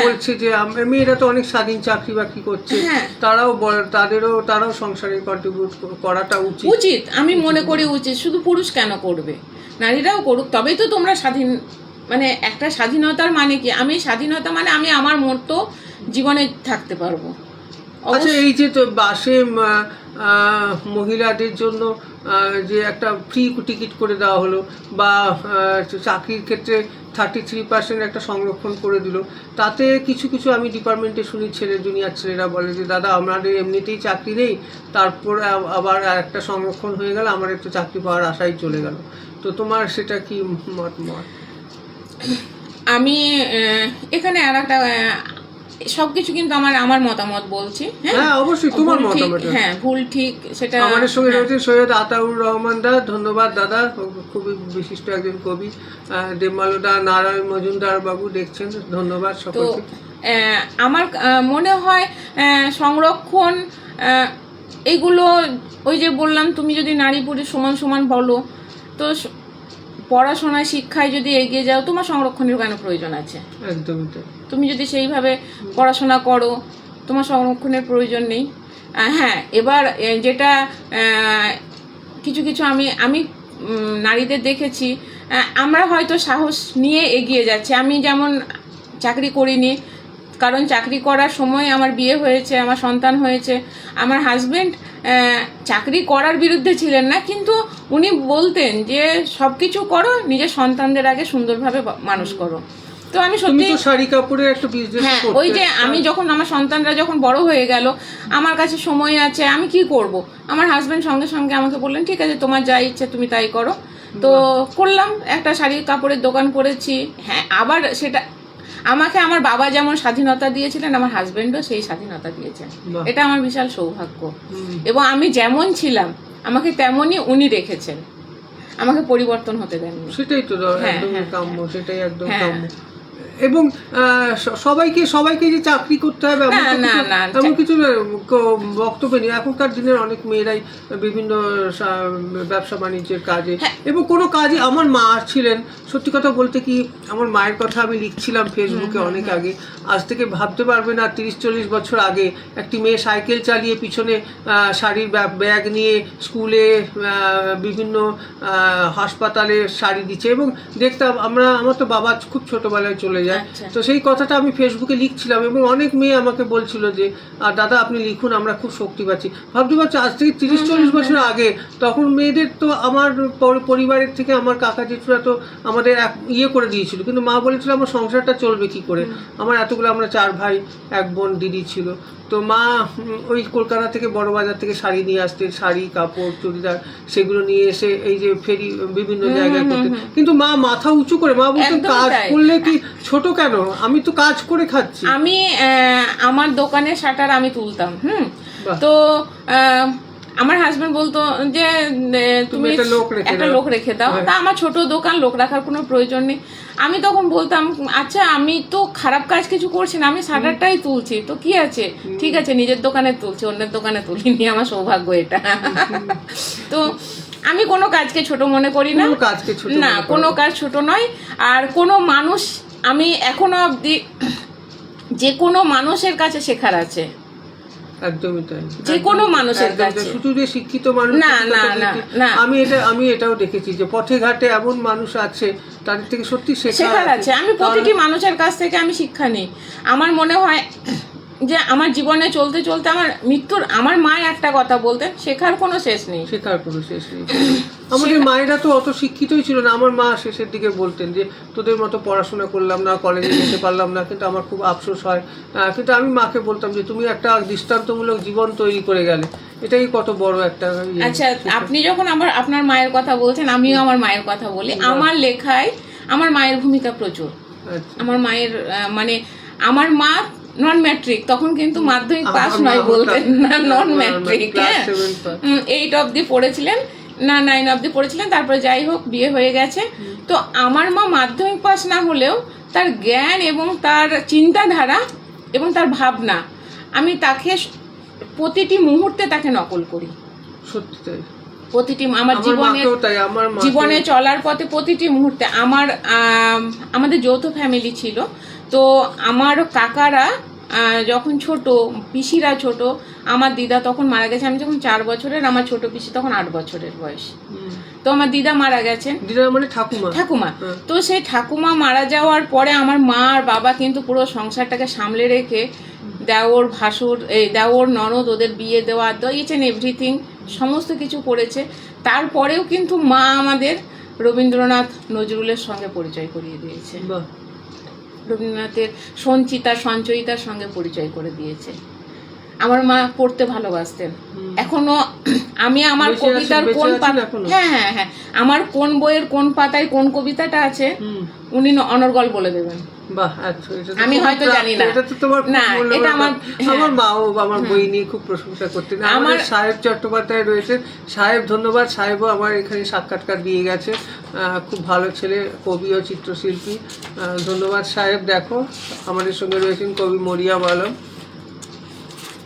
বলছে যে মেয়েরা তো অনেক স্বাধীন চাকরি বাকরি করছে, তারাও সংসারে কন্ট্রিবিউট করাটা উচিত। আমি মনে করি উচিত। শুধু পুরুষ কেন করবে? নারীরাও করুক, তবেই তো তোমরা স্বাধীন। মানে একটা স্বাধীনতার মানে কি? আমি স্বাধীনতা মানে আমি আমার মতো জীবনে থাকতে পারবো। আচ্ছা, এই যে তো বাসে মহিলাদের জন্য যে একটা ফ্রি টিকিট করে দেওয়া হলো, বা চাকরির ক্ষেত্রে 33% একটা সংরক্ষণ করে দিল, তাতে কিছু কিছু আমি ডিপার্টমেন্টে শুনি জুনিয়র ছেলেরা বলে যে দাদা আমাদের এমনিতেই চাকরি নেই, তারপর আবার একটা সংরক্ষণ হয়ে গেল, আমার একটু চাকরি পাওয়ার আশাই চলে গেল। তো তোমার সেটা কি মত? আমি এখানে আর একটা সবকিছু কিন্তু আমার মতামত বলছি। হ্যাঁ, অবশ্যই তোমার মতামত। হ্যাঁ, ভুল ঠিক সেটা। আমাদের সঙ্গে রয়েছে সৈয়দ আতাউর রহমান দা। ধন্যবাদ দাদা, খুবই বিশিষ্ট একজন কবি। দেবমালদা নারায়ণ মজুমদার বাবু দেখছেন, ধন্যবাদ সকলকে। আমার মনে হয় সংরক্ষণ এইগুলো, ওই যে বললাম, তুমি যদি নারী পুরুষ সমান সমান বলো, তো পড়াশোনা শিক্ষায় যদি এগিয়ে যাও, তোমার সংরক্ষণের কেন প্রয়োজন আছে? একদমই তাই। তুমি যদি সেইভাবে পড়াশোনা করো, তোমার সংরক্ষণের প্রয়োজন নেই। হ্যাঁ, এবার যেটা কিছু কিছু আমি নারীদের দেখেছি, আমরা হয়তো সাহস নিয়ে এগিয়ে যাচ্ছি। আমি যেমন চাকরি করিনি, কারণ চাকরি করার সময় আমার বিয়ে হয়েছে, আমার সন্তান হয়েছে। আমার হাজবেন্ড চাকরি করার বিরুদ্ধে ছিলেন না, কিন্তু উনি বলতেন যে সব কিছু করো, নিজের সন্তানদের আগে সুন্দরভাবে মানুষ করো। তো আমি সত্যি শাড়ি কাপড়ের একটা বিজনেস হ্যাঁ, ওই যে আমি যখন আমার সন্তানরা যখন বড় হয়ে গেল, আমার কাছে সময় আছে, আমি কি করব, আমার হাজবেন্ড সঙ্গে সঙ্গে আমাকে বললেন ঠিক আছে তোমার যা ইচ্ছে তুমি তাই করো। তো করলাম, একটা শাড়ি কাপড়ের দোকান করেছি। হ্যাঁ, আবার সেটা আমাকে আমার বাবা যেমন স্বাধীনতা দিয়েছিলেন, আমার হাজবেন্ডও সেই স্বাধীনতা দিয়েছেন। এটা আমার বিশাল সৌভাগ্য। এবং আমি যেমন ছিলাম আমাকে তেমনই উনি রেখেছেন, আমাকে পরিবর্তন হতে দেননি। সেটাই তো একদম কাম্য, সেটাই একদম কাম্য। এবং সবাইকে যে চাকরি করতে হবে এমন কিছু বক্তব্য নেই। এখনকার দিনের অনেক মেয়েরাই বিভিন্ন ব্যবসা বাণিজ্যের কাজে এবং কোনো কাজে, আমার মা ছিলেন, সত্যি কথা বলতে কি, আমার মায়ের কথা আমি লিখছিলাম ফেসবুকে অনেক আগে, আজ থেকে ভাবতে পারবে না 30-40 বছর আগে একটি মেয়ে সাইকেল চালিয়ে পিছনে শাড়ির ব্যাগ নিয়ে স্কুলে বিভিন্ন হাসপাতালে শাড়ি দিচ্ছে। এবং দেখতাম আমার তো বাবা খুব ছোটবেলায় চলে যায়, তো সেই কথাটা আমি ফেসবুকে লিখছিলাম এবং অনেক মেয়ে আমাকে বলছিল যে দাদা আপনি লিখুন, আমরা খুব শক্তি পাচ্ছি। ভাবতে পারছি আজ থেকে 30-40 বছর আগে, তখন মেয়েদের তো আমার পরিবারের থেকে আমার কাকা জেঠুরা তো আমাদের ইয়ে করে দিয়েছিল, কিন্তু মা বলেছিল আমার সংসারটা চলবে কি করে। আমার এতগুলো, আমরা 4 ভাই 1 বোন, দিদি ছিল। তো মা ওই কলকাতা থেকে বড় বাজার থেকে শাড়ি নিয়ে আসতেন, শাড়ি কাপড় চুড়িদার, সেগুলো নিয়ে এসে এই যে ফেরি বিভিন্ন জায়গায় করতেন। কিন্তু মা মাথা উঁচু করে, মা বলতেন কাজ করলে কি ছোট কেন, আমি তো কাজ করে খাচ্ছি। আমি আমার দোকানের শাটার আমি তুলতাম। তো আমার হাজবেন্ড বলতো যে তুমি একটা লোক রেখে দাও। তা আমার ছোট দোকান, লোক রাখার কোনো প্রয়োজন নেই। আমি তখন বলতাম আচ্ছা আমি তো খারাপ কাজ কিছু করছি না, আমি শাটারটাই তুলছি, তো কি আছে, ঠিক আছে নিজের দোকানে তুলছি, অন্যের দোকানে তুলিনি, আমার সৌভাগ্য এটা। তো আমি কোনো কাজকে ছোট মনে করি না, না কোনো কাজ ছোট নয়। আর কোনো মানুষ, আমি এখনো অবধি যে কোনো মানুষের কাছে শেখার আছে, একদমই তাই, যে কোনো মানুষের কাছে, শুধু যে শিক্ষিত মানুষ না না না, আমি এটাও দেখেছি যে পথে ঘাটে এমন মানুষ আছে তাদের থেকে সত্যি শেখার আছে। আমি প্রতিটি মানুষের কাছ থেকে আমি শিক্ষা নিই। আমার মনে হয় যে আমার জীবনে চলতে চলতে আমার মা একটা কথা বলতেন, শেখার কোনো শেষ নেই। আমাদের মায়েরা তো অত শিক্ষিতই ছিল না। আমার মা শেষের দিকে বলতেন যে তোদের মতো পড়াশোনা করলাম না, কলেজে যেতে পারলাম না, কিন্তু আমার খুব আফসোস হয়। কিন্তু আমি মাকে বলতাম যে তুমি একটা দৃষ্টান্তমূলক জীবন তৈরি করে গেলে, এটাই কত বড় একটা। আচ্ছা, আপনি যখন আপনার মায়ের কথা বলছেন, আমিও আমার মায়ের কথা বলি। আমার লেখায় আমার মায়ের ভূমিকা প্রচুর। আমার মায়ের মানে আমার মা নন ম্যাট্রিক, তখন কিন্তু মাধ্যমিক পাস নয় বলতেন না, নন ম্যাট্রিক। 8 অবধি পড়েছিলেন, না 9 অবধি পড়েছিলেন, তারপরে যাই হোক বিয়ে হয়ে গেছে। তো আমার মা মাধ্যমিক পাস না হলেও তার জ্ঞান এবং তার চিন্তাধারা এবং তার ভাবনা, আমি তাকে প্রতিটি মুহূর্তে তাকে নকল করি। সত্যি তাই, প্রতিটি আমার জীবনে চলার পথে প্রতিটি মুহূর্তে। আমাদের যৌথ ফ্যামিলি ছিল, তো আমার কাকারা যখন ছোট, পিসিরা ছোট, আমার দিদা তখন মারা গেছে, আমি যখন 4 বছরের, আমার ছোট পিসি তখন 8 বছরের বয়স। তো আমার দিদা মারা গেছেন, দিদা মানে ঠাকুমা। তো সেই ঠাকুমা মারা যাওয়ার পরে আমার মা আর বাবা কিন্তু পুরো সংসারটাকে সামলে রেখে দেওর ভাসুর, দেওর ননদ, ওদের বিয়ে দেওয়া, ইচ এন্ড এভরিথিং সমস্ত কিছু করেছে। তারপরেও কিন্তু মা আমাদের রবীন্দ্রনাথ নজরুলের সঙ্গে পরিচয় করিয়ে দিয়েছে, রবীন্দ্রনাথের সঞ্চয়িতার সঙ্গে পরিচয় করে দিয়েছে। আমার মা পড়তে ভালোবাসতেন, এখনো আমি আমার কবিতার কোন হ্যাঁ আমার কোন বইয়ের কোন পাতায় কোন কবিতাটা আছে উনি অনর্গল বলে দেবেন। আমি হয়তো জানি না, এটা আমার মাও আমার বই নিয়ে খুব প্রশংসা করতেন। আমার সাহেব চট্টোপাধ্যায় রয়েছে, সাহেব ধন্যবাদ, সাহেবও আমার এখানে সাক্ষাৎকার দিয়ে গেছে, খুব ভালো ছেলে, কবি ও চিত্রশিল্পী। ধন্যবাদ সাহেব। দেখো আমাদের সঙ্গে রয়েছেন কবি মরিয়াম আলম।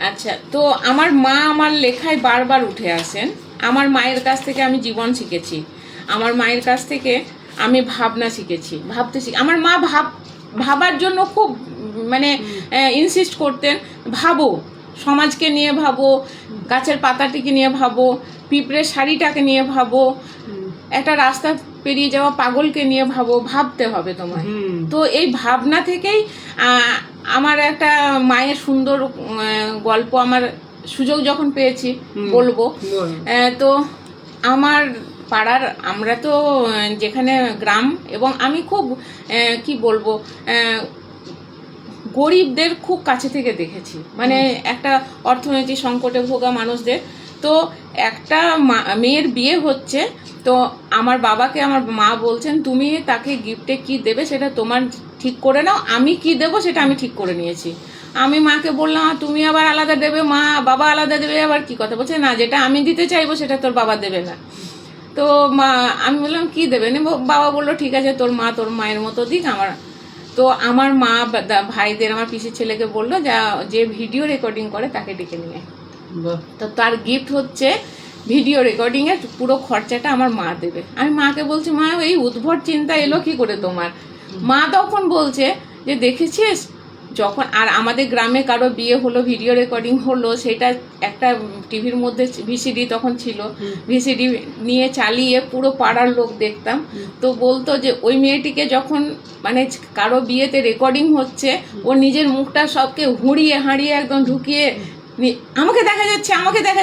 আচ্ছা, তো আমার মা আমার লেখায় বারবার উঠে আসেন। আমার মায়ের কাছ থেকে আমি জীবন শিখেছি। আমার মায়ের কাছ থেকে আমি ভাবনা শিখেছি, আমার মা ভাবার জন্য খুব মানে ইনসিস্ট করতেন, ভাবো সমাজকে নিয়ে, ভাবো গাছের পাতাটিকে নিয়ে, ভাবো পিঁপড়ের শাড়িটাকে নিয়ে, ভাবো একটা রাস্তা পেরিয়ে যাওয়া পাগলকে নিয়ে, ভাবো, ভাবতে হবে তোমায়। তো এই ভাবনা থেকেই আমার একটা মায়ের সুন্দর গল্প, আমার সুযোগ যখন পেয়েছি বলবো। তো আমার পাড়ার, আমরা তো যেখানে গ্রাম, এবং আমি খুব কি বলবো, গরিবদের খুব কাছে থেকে দেখেছি, মানে একটা অর্থনৈতিক সংকটে ভোগা মানুষদের। তো একটা মেয়ের বিয়ে হচ্ছে, তো আমার বাবাকে আমার মা বলছেন, তুমি তাকে গিফটে কি দেবে সেটা তোমার ঠিক করে নাও, আমি কি দেবো সেটা আমি ঠিক করে নিয়েছি। আমি মাকে বললাম, তুমি আবার আলাদা দেবে, মা বাবা আলাদা দেবে, আবার কি কথা বলছে, না যেটা আমি দিতে চাইবো সেটা তোর বাবা দেবে না। তো মা, আমি বললাম কি দেবে, বাবা বললো ঠিক আছে, তোর মা তোর মায়ের মতো দিক। তো আমার মা ভাইদের, আমার পিসির ছেলেকে বললো যে ভিডিও রেকর্ডিং করে তাকে ডেকে নিয়ে, তো তার গিফট হচ্ছে ভিডিও রেকর্ডিং এর পুরো খরচাটা আমার মা দেবে। আমি মাকে বলছি, মা এই উদ্ভট চিন্তা এলো কি করে তোমার? মা তখন বলছে যে দেখেছিস, যখন আর আমাদের গ্রামে কারো বিয়ে হলো, ভিডিও রেকর্ডিং হলো, সেটা একটা টিভির মধ্যে ভিসিডি তখন ছিল, ভিসিডি নিয়ে চালিয়ে পুরো পাড়ার লোক দেখতাম। তো বলতো যে ওই মেয়েটিকে যখন মানে কারো বিয়েতে রেকর্ডিং হচ্ছে, ও নিজের মুখটা সবকে হুঁড়িয়ে হাঁড়িয়ে একদম ঢুকিয়ে আমাকে দেখা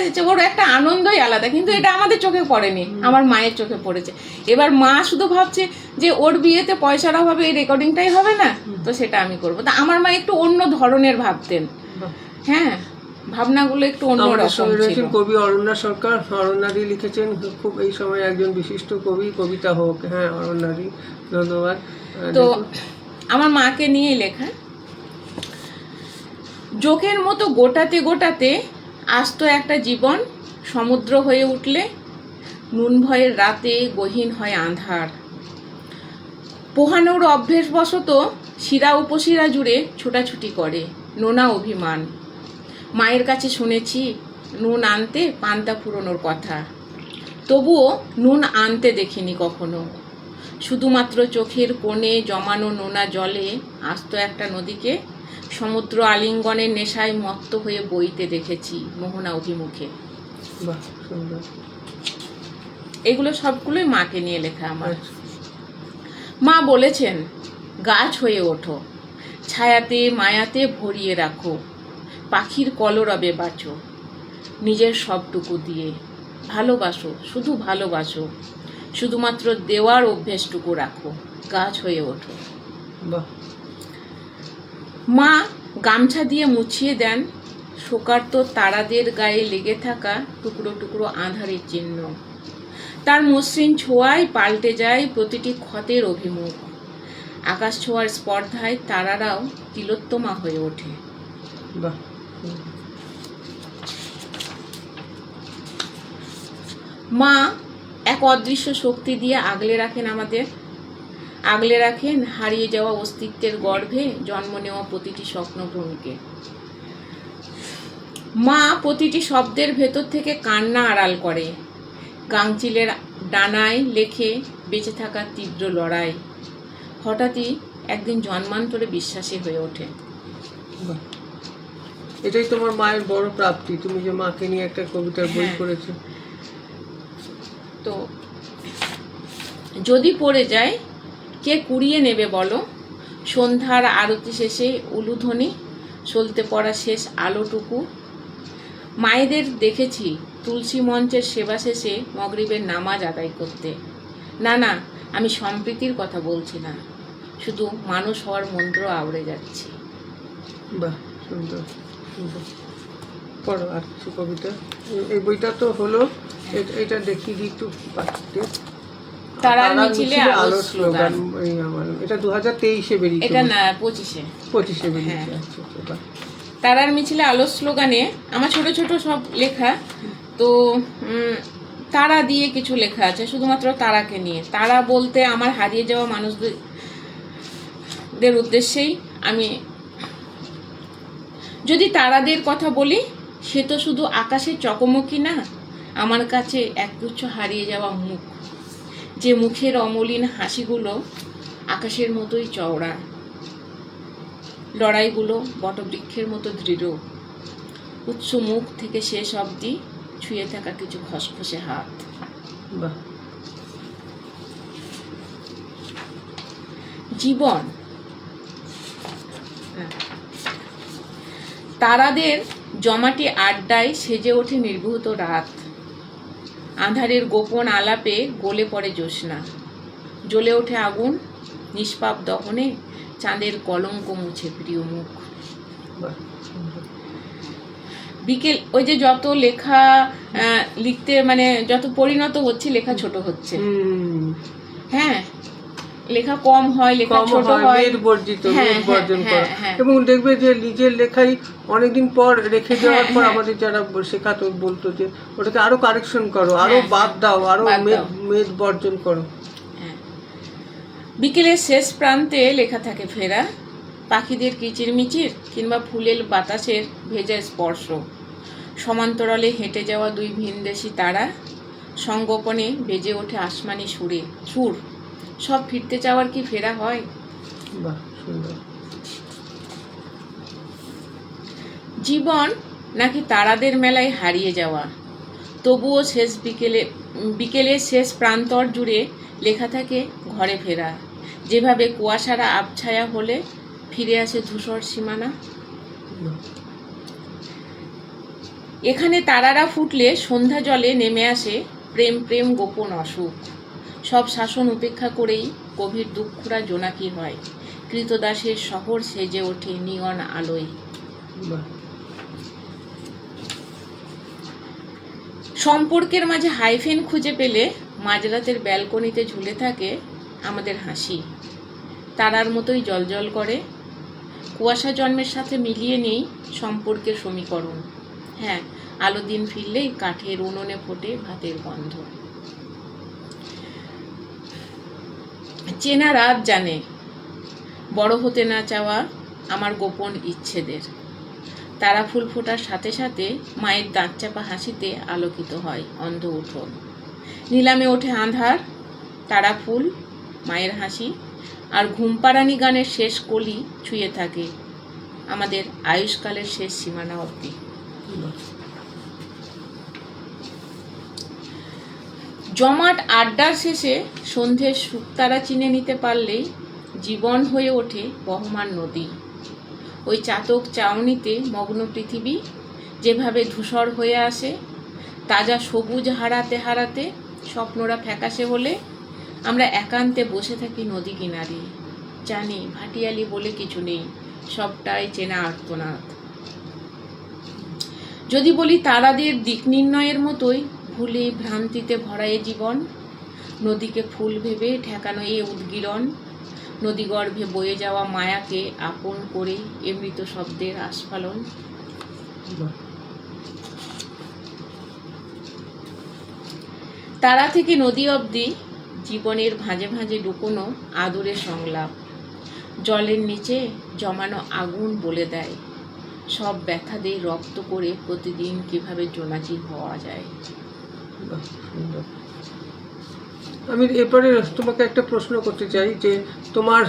যাচ্ছে, ওর একটা আনন্দই আলাদা। কিন্তু এটা আমাদের চোখে পড়েনি, আমার মায়ের চোখে পড়েছে। এবার মা শুধু ভাবছে যে ওর বিয়েতে পয়সার অভাবে এই রেকর্ডিংটাই হবে না, তো সেটা আমি করবো। তা আমার মা একটু অন্য ধরনের ভাবতেন, হ্যাঁ, ভাবনাগুলো একটু অন্যরকম ছিল। কবি অরণ্যা সরকার, অরণ্যাদি লিখেছেন, খুব এই সময় একজন বিশিষ্ট কবি, কবিতা হোক। হ্যাঁ, অরণ্যাদি, ধন্যবাদ। তো আমার মাকে নিয়ে লেখা, জোকের মতো গোটাতে গোটাতে আস্ত একটা জীবন সমুদ্র হয়ে উঠলে, নুন ভয়ের রাতে গহীন হয় আঁধার। পোহানোর অভ্যেসবশত শিরা উপশিরা জুড়ে ছোটাছুটি করে নোনা অভিমান। মায়ের কাছে শুনেছি নুন আনতে পান্তা ফুরোনোর কথা, তবুও নুন আনতে দেখিনি কখনো। শুধুমাত্র চোখের কোণে জমানো নোনা জলে আস্ত একটা নদীকে সমুদ্র আলিঙ্গনের নেশায় মত্ত হয়ে বইতে দেখেছি মোহনা অভিমুখে। এগুলো সবগুলোই মাকে নিয়ে লেখা আমার। মা বলেছেন, গাছ হয়ে ওঠো, ছায়াতে মায়াতে ভরিয়ে রাখো, পাখির কলরবে বাঁচো, নিজের সবটুকু দিয়ে ভালোবাসো, শুধু ভালোবাসো, শুধুমাত্র দেওয়ার অভ্যেসটুকু রাখো, গাছ হয়ে ওঠো। মা গামছা দিয়ে মুছিয়ে দেন শোকার্ত তারাদের গায়ে লেগে থাকা টুকরো টুকরো আঁধারের চিহ্ন। তার মসৃণ ছোঁয়ায় পাল্টে যায় প্রতিটি ক্ষতের অভিমুখ। আকাশ ছোঁয়ার স্পর্ধায় তারারাও তিলোত্তমা হয়ে ওঠে। মা এক অদৃশ্য শক্তি দিয়ে আগলে রাখেন হারিয়ে যাওয়া অস্তিত্বের গর্ভে জন্ম নেওয়া প্রতিটি স্বপ্নভ্রমকে। মা প্রতিটি শব্দের ভেতর থেকে কান্না আড়াল করে, গাংচিলের ডানায় লেখে বেঁচে থাকার তীব্র লড়াই। হঠাৎই একদিন জন্মান্তরে বিশ্বাসী হয়ে ওঠে। এটাই তোমার মায়ের বড় প্রাপ্তি, তুমি যে মাকে নিয়ে একটা কবিতার বই করেছো। তো যদি পড়ে যায় কে কুড়িয়ে নেবে বলো, সন্ধ্যার আরতি শেষে উলুধ্বনি, সলতে পড়া শেষ আলোটুকু। মায়েদের দেখেছি তুলসী মঞ্চের সেবা শেষে মগরিবের নামাজ আদায় করতে। না, আমি সম্প্রীতির কথা বলছি না, শুধু মানুষ হওয়ার মন্ত্র আওড়ে যাচ্ছি। বাহ, সুন্দর সুন্দর। পড়ো আর কিছু কবিতা। এই বইটা তো হলো, এটা দেখি একটু পাঠিয়ে। তারার মিছিলে আলোর স্লোগান, এটা 2023-এ বেরিয়েছে। এটা না, 25-এ বেরিয়েছে। আচ্ছা। তারার মিছিলে আলোর স্লোগানে আমার ছোট ছোট সব লেখা। তো তারা দিয়ে কিছু লেখা আছে, শুধুমাত্র তারাকে নিয়ে। তারা বলতে আমার হারিয়ে যাওয়া মানুষদের উদ্দেশ্যেই আমি যদি তারাদের কথা বলি, সে তো শুধু আকাশের চকমকি না, আমার কাছে একগুচ্ছ হারিয়ে যাওয়া মুখ, যে মুখের অমলিন হাসিগুলো আকাশের মতোই চওড়া, লড়াইগুলো বটবৃক্ষের মতো দৃঢ়, উৎস মুখ থেকে শেষ অবধি ছুঁয়ে থাকা কিছু খসখসে হাত। বাহ, জীবন তারাদের জমাটি আড্ডায় সেজে ওঠে নির্বুত রাত, আঁধারের গোপন আলাপে গলে পড়ে জ্যোৎস্না, জ্বলে ওঠে আগুন, নিষ্পাপ দহনে চাঁদের কলঙ্ক মুছে প্রিয় মুখ। বাহ, সুন্দর। বিকেল ওই যে যত লেখা লিখতে মানে যত পরিণত হচ্ছে লেখা ছোট হচ্ছে, হ্যাঁ লেখা কম হয়, লেখা কম ছোট হয়, হয়, মেদ বর্জিত, হ্যাঁ, মেদ বর্জন হ্যাঁ, করা। হ্যাঁ। এবং দেখবে যে নিজের লেখাই অনেকদিন পর রেখে যাওয়ার পর হ্যাঁ। আমাদের যারা শেখাতো বলতো যে ওটাকে আরো কারেকশন করো, আরো হ্যাঁ, বাদ দাও, আরো বাদ মেদ দাও। মেদ বর্জন করো। হ্যাঁ। বিকেলের শেষ প্রান্তে লেখা থাকে ফেরা, পাখিদের কিচিরমিচির কিংবা ফুলের বাতাসের ভেজা স্পর্শ, সমান্তরালে হেঁটে যাওয়া দুই ভিনদেশি তারা, সংগোপনে বেজে ওঠে আসমানি সুর। সব ফিরতে চাওয়ার কি ফেরা হয়? বাহ, সুন্দর। জীবন নাকি তারাদের মেলায় হারিয়ে যাওয়া, তবুও শেষ বিকেলের শেষ প্রান্তর জুড়ে লেখা থাকে ঘরে ফেরা, যেভাবে কুয়াশারা আবছায়া হলে ফিরে আসে ধূসর সীমানা। এখানে তারারা ফুটলে সন্ধ্যা জলে নেমে আসে প্রেম প্রেম গোপন অসুখ, সব শাসন উপেক্ষা করেই গভীর দুঃখরা জোনাকি হয়, কৃতদাসের শহর সেজে ওঠে নিয়ন আলোয়। বাহ, সম্পর্কের মাঝে হাইফেন খুঁজে পেলে মাঝরাতের ব্যালকনিতে ঝুলে থাকে আমাদের হাসি, তারার মতোই জলজল করে, কুয়াশা জন্মের সাথে মিলিয়ে নেই সম্পর্কের সমীকরণ। হ্যাঁ, আলো দিন ফিরলেই কাঠের উনুনে ফোটে ভাতের গন্ধ। চেনা রাত জানে বড় হতে না চাওয়া আমার গোপন ইচ্ছেদের, তারা ফুল ফোটার সাথে সাথে মায়ের দাঁত চাপা হাসিতে আলোকিত হয় অন্ধ উঠোন, নিলামে ওঠে আঁধার, তারা ফুল, মায়ের হাসি আর ঘুমপাড়ানি গানের শেষ কলি ছুঁয়ে থাকে আমাদের আয়ুষ্কালের শেষ সীমানা অবধি। জমাট আড্ডার শেষে সন্ধ্যের শুকতারা চিনে নিতে পারলেই জীবন হয়ে ওঠে বহমান নদী, ওই চাতক চাউনিতে মগ্ন পৃথিবী যেভাবে ধূসর হয়ে আসে, তাজা সবুজ হারাতে হারাতে স্বপ্নরা ফ্যাকাশে হলে আমরা একান্তে বসে থাকি নদী কিনারে, জানি ভাটিয়ালি বলে কিছু নেই, সবটাই চেনা আর্তনাদ। যদি বলি তারাদের দিক নির্ণয়ের মতোই ভুলে ভ্রান্তিতে ভরা এ জীবন, নদীকে ফুল ভেবে ঠেকানো এ উদ্গীরণ, নদীগর্ভে বয়ে যাওয়া মায়াকে আপন করে এ মৃত শব্দের আস্ফালন। তারা থেকে নদী অবধি জীবনের ভাঁজে ভাঁজে লুকোনো আদরের সংলাপ, জলের নিচে জমানো আগুন বলে দেয় সব ব্যথাদের রক্ত করে প্রতিদিন কিভাবে জোনাকি হওয়া যায়। আমি এরপরে তোমাকে একটা প্রশ্ন করতে চাই যে তোমার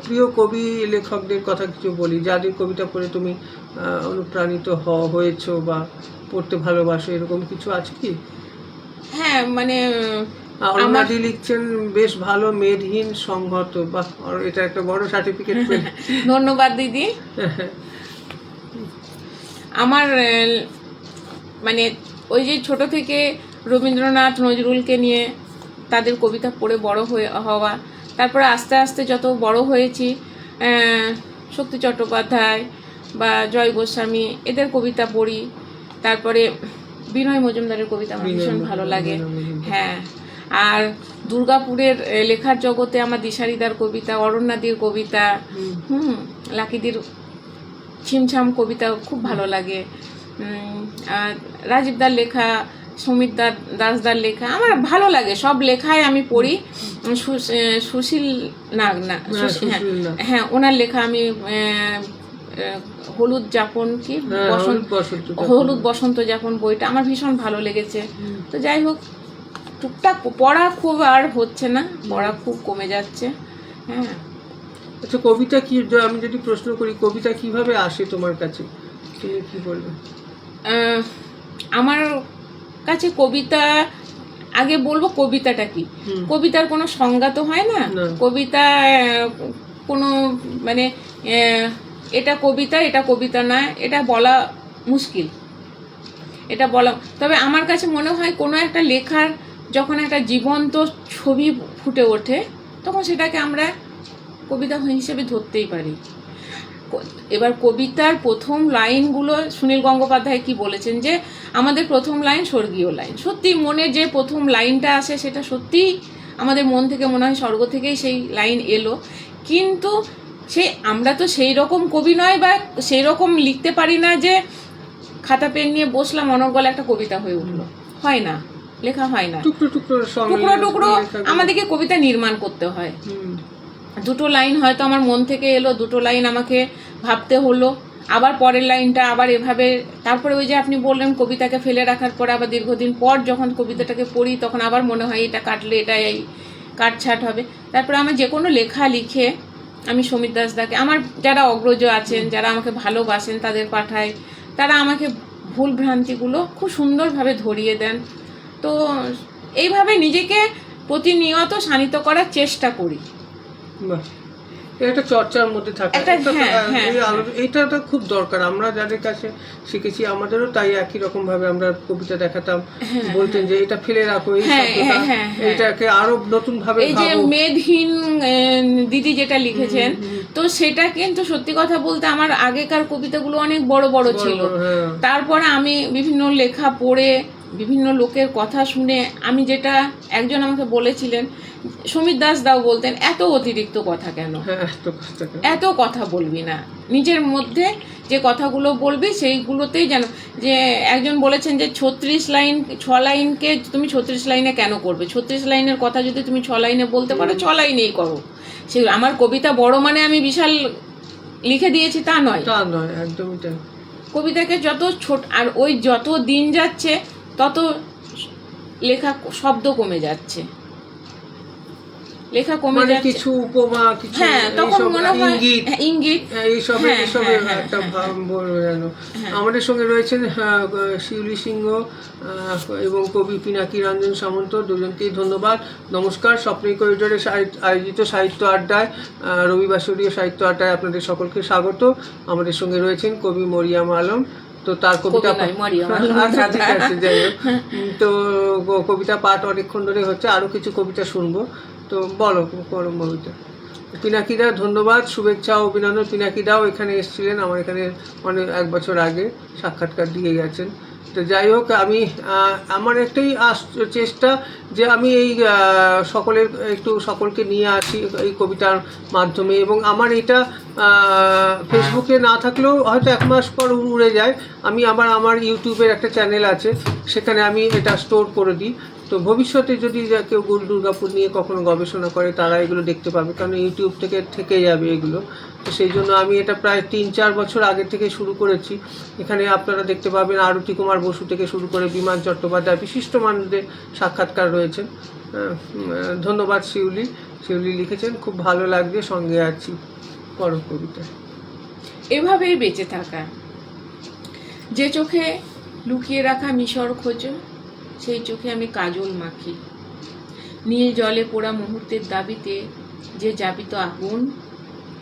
প্রিয় কবি লেখকদের কথা কিছু বলি, যাদের কবিতা পড়ে তুমি অনুপ্রাণিত হয়েছো বা পড়তে ভালোবাসো, এরকম কিছু আছে কি? হ্যাঁ, মানে অরুণাদি লিখছেন বেশ ভালো, মেদহীন সংহত, বা এটা একটা বড় সার্টিফিকেট। ধন্যবাদ দিদি। আমার মানে ওই যে ছোট থেকে রবীন্দ্রনাথ নজরুলকে নিয়ে তাদের কবিতা পড়ে বড় হওয়া, তারপরে আস্তে আস্তে যত বড় হয়েছি শক্তি চট্টোপাধ্যায় বা জয় গোস্বামী এদের কবিতা পড়ি, তারপরে বিনয় মজুমদারের কবিতা আমার ভীষণ ভালো লাগে। হ্যাঁ, আর দুর্গাপুরের লেখার জগতে আমার দিশারিদার কবিতা, অরণ্যাদির কবিতা, লাকিদির ছিমছাম কবিতা খুব ভালো লাগে, আর রাজীবদার লেখা, সমীর দাসদার লেখা আমার ভালো লাগে, সব লেখায় আমি পড়ি। সুশীল নাগ না, হ্যাঁ ওনার লেখা আমি হলুদ যাপন কি হলুদ বসন্ত যাপন বইটা আমার ভীষণ ভালো লেগেছে। তো যাই হোক, টুকটাক পড়া খুব আর হচ্ছে না, পড়া খুব কমে যাচ্ছে। হ্যাঁ, আচ্ছা, কবিতা কি, আমি যদি প্রশ্ন করি, কবিতা কিভাবে আসে তোমার কাছে, তুমি কি বলবে? আমার কাছে কবিতা, আগে বলবো কবিতাটা কি। কবিতার কোনো সংজ্ঞা তো হয় না। কবিতা কোনো মানে এটা কবিতা, এটা কবিতা না, এটা বলা মুশকিল, এটা বলা। তবে আমার কাছে মনে হয় কোনো একটা লেখার যখন একটা জীবন্ত ছবি ফুটে ওঠে, তখন সেটাকে আমরা কবিতা হিসেবে ধরতেই পারি। এবার কবিতার প্রথম লাইনগুলো সুনীল গঙ্গোপাধ্যায় কি বলেছেন, যে আমাদের প্রথম লাইন স্বর্গীয় লাইন। সত্যি মনে যে প্রথম লাইনটা আসে সেটা সত্যি আমাদের মন থেকে মনে হয় স্বর্গ থেকেই সেই লাইন এলো। কিন্তু আমরা তো সেই রকম কবি নয়, বা সেই রকম লিখতে পারি না যে খাতা পেন নিয়ে বসলাম অনর্গল একটা কবিতা হয়ে উঠলো। হয় না, লেখা হয় না, টুকরো টুকরো আমাদেরকে কবিতা নির্মাণ করতে হয়। দুটো লাইন হয়তো আমার মন থেকে এলো, দুটো লাইন আমাকে ভাবতে হলো, আবার পরের লাইনটা আবার এভাবে, তারপরে ওই যে আপনি বললেন কবিতাকে ফেলে রাখার পরে আবার দীর্ঘদিন পর যখন কবিতাটাকে পড়ি তখন আবার মনে হয় এটা কাটলে এটা এই কাটছাট হবে। তারপরে আমি যে কোনো লেখা লিখে আমি সমীর দাসদাকে, আমার যারা অগ্রজ আছেন, যারা আমাকে ভালোবাসেন, তাদের পাঠাই, তারা আমাকে ভুল ভ্রান্তিগুলো খুব সুন্দরভাবে ধরিয়ে দেন। তো এইভাবে নিজেকে প্রতিনিয়ত শানিত করার চেষ্টা করি। এটা চর্চার মধ্যে থাকে, এটা তো খুব দরকার। আমরা যাদের কাছে শিখেছি আমাদেরও তাই একই রকম ভাবে আমরা কবিতা দেখাতাম, বলতেন যে এটা ফেলে রাখো, এই শব্দটা, এটাকে আরো নতুন ভাবে। এই যে মেদহীন দিদি যেটা লিখেছেন, তো সেটা কিন্তু সত্যি কথা বলতে আমার আগেকার কবিতাগুলো অনেক বড় বড় ছিল। তারপরে আমি বিভিন্ন লেখা পড়ে, বিভিন্ন লোকের কথা শুনে, আমি যেটা একজন আমাকে বলেছিলেন, সমীর দাস দাও বলতেন, এত অতিরিক্ত কথা কেন, এত কথা বলবি না, নিজের মধ্যে যে কথাগুলো বলবি সেইগুলোতেই যেন। যে একজন বলেছেন যে 36 লাইন 6 লাইনকে তুমি 36 লাইনে কেন করবে, 36 লাইনের কথা যদি তুমি 6 লাইনে বলতে পারো 6 লাইনেই করো। সেগুলো আমার কবিতা বড় মানে আমি বিশাল লিখে দিয়েছি তা নয়, একদমই তাই। কবিতাকে যত ছোট, আর ওই যত দিন যাচ্ছে তত লেখা শব্দ কমে যাচ্ছে, লেখা কমে যাচ্ছে, কিছু উপমা, কিছু তখন মনে হয় ইঙ্গিত এইসব একটা জানো। আমাদের সঙ্গে রয়েছেন শিউলি সিংহ এবং কবি পিনাকি রঞ্জন সামন্ত, দুজনকেই ধন্যবাদ। নমস্কার। স্বপ্নের করিডোরে আয়োজিত সাহিত্য আড্ডায়, রবিবাসরীয় সাহিত্য আড্ডায় আপনাদের সকলকে স্বাগত। আমাদের সঙ্গে রয়েছেন কবি মরিয়াম আলম। তো তার কবিতা, ঠিক আছে, যাই হোক, তো কবিতা পাঠ অনেকক্ষণ ধরে হচ্ছে, আরো কিছু কবিতা শুনবো। তো বলো কবিতা। পিনাকিদা, ধন্যবাদ, শুভেচ্ছা ও অভিনন্দন। পিনাকিদাও এখানে এসেছিলেন আমার এখানে অনেক 1 বছর আগে, সাক্ষাৎকার দিয়ে গেছেন। তো যাই হোক, আমি আমার একটাই চেষ্টা যে আমি এই সকলকে নিয়ে আসি এই কবিতার মাধ্যমে, এবং আমার এটা ফেসবুকে না থাকলেও হয়তো 1 মাস পর উড়ে যায়। আমি আমার ইউটিউবের একটা চ্যানেল আছে, সেখানে আমি এটা স্টোর করে দিই। তো ভবিষ্যতে যদি কেউ দুর্গাপুর নিয়ে কখনো গবেষণা করে তারা এগুলো দেখতে পাবে, কারণ ইউটিউব থেকে যাবে এগুলো। তো সেই জন্য আমি এটা প্রায় 3-4 বছর আগে থেকে শুরু করেছি। এখানে আপনারা দেখতে পাবেন আরতি কুমার বসু থেকে শুরু করে বিমান চট্টোপাধ্যায়, বিশিষ্ট মানুষদের সাক্ষাৎকার রয়েছে। ধন্যবাদ শিউলি লিখেছেন, খুব ভালো লাগছে, সঙ্গে আছি। পর কবিতা। এভাবেই বেঁচে থাকা, যে চোখে লুকিয়ে রাখা মিশর খোঁজো, সেই চোখে আমি কাজল মাখি। নীল জলে পোড়া মুহূর্তের দাবিতে যে যাবিত আগুন,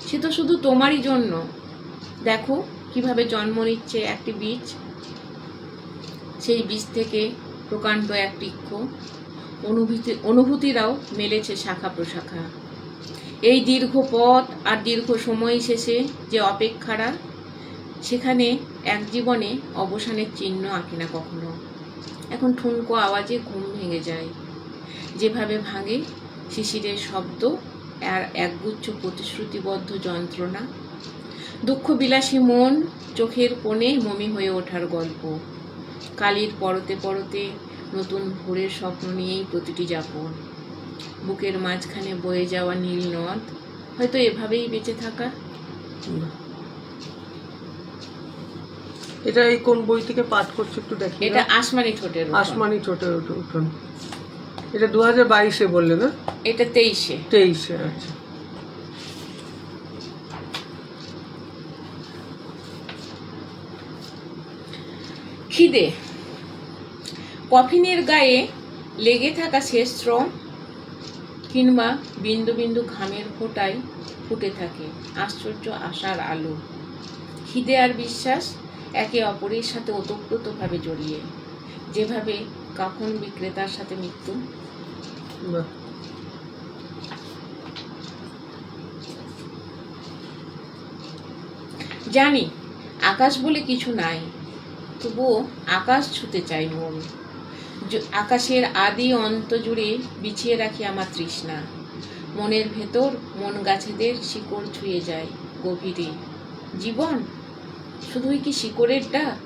সে তো শুধু তোমারই জন্য। দেখো কিভাবে জন্ম নিচ্ছে একটি বীজ, সেই বীজ থেকে প্রকাণ্ড এক বৃক্ষ, অনুভূতিরাও মেলেছে শাখা প্রশাখা। এই দীর্ঘ পথ আর দীর্ঘ সময় শেষে যে অপেক্ষারা, সেখানে এক জীবনে অবসানের চিহ্ন আঁকে না কখনো। এখন ঠুনকো আওয়াজে ঘুম ভেঙে যায়, যেভাবে ভাঙে শিশিরের শব্দ আর একগুচ্ছ প্রতিশ্রুতিবদ্ধ যন্ত্রণা। দুঃখ বিলাসী মন চোখের কোণে মমি হয়ে ওঠার গল্প। কালির পরতে পরতে নতুন ভোরের স্বপ্ন নিয়েই প্রতিটি যাপন। বুকের মাঝখানে বয়ে যাওয়া নীল নদ, হয়তো এভাবেই বেঁচে থাকা। এটা এই কোন বই থেকে পাঠ করছো একটু দেখি। এটা আসমানি ঠোঁটের উঠোন। এটা 2022-এ বললে না? এটা 23-এ। 23-এ, আচ্ছা। খিদে। কফিনের গায়ে লেগে থাকা শেষ শ্রম কিংবা বিন্দু বিন্দু ঘামের ফোঁটায় ফুটে থাকে আশ্চর্য আশার আলো। খিদে আর বিশ্বাস একে অপরের সাথে ওতপ্রোতভাবে জড়িয়ে, যেভাবে কাফন বিক্রেতার সাথে মৃত্যু। বাহ। জানি আকাশ বলে কিছু নাই, তবুও আকাশ ছুতে চাই মন। আকাশের আদি অন্ত জুড়ে বিছিয়ে রাখি আমার তৃষ্ণা। মনের ভেতর মন গাছেদের শিকড় ছুঁয়ে যায় গভীরে। জীবন শুধুই কি শিকড়ের ডাক,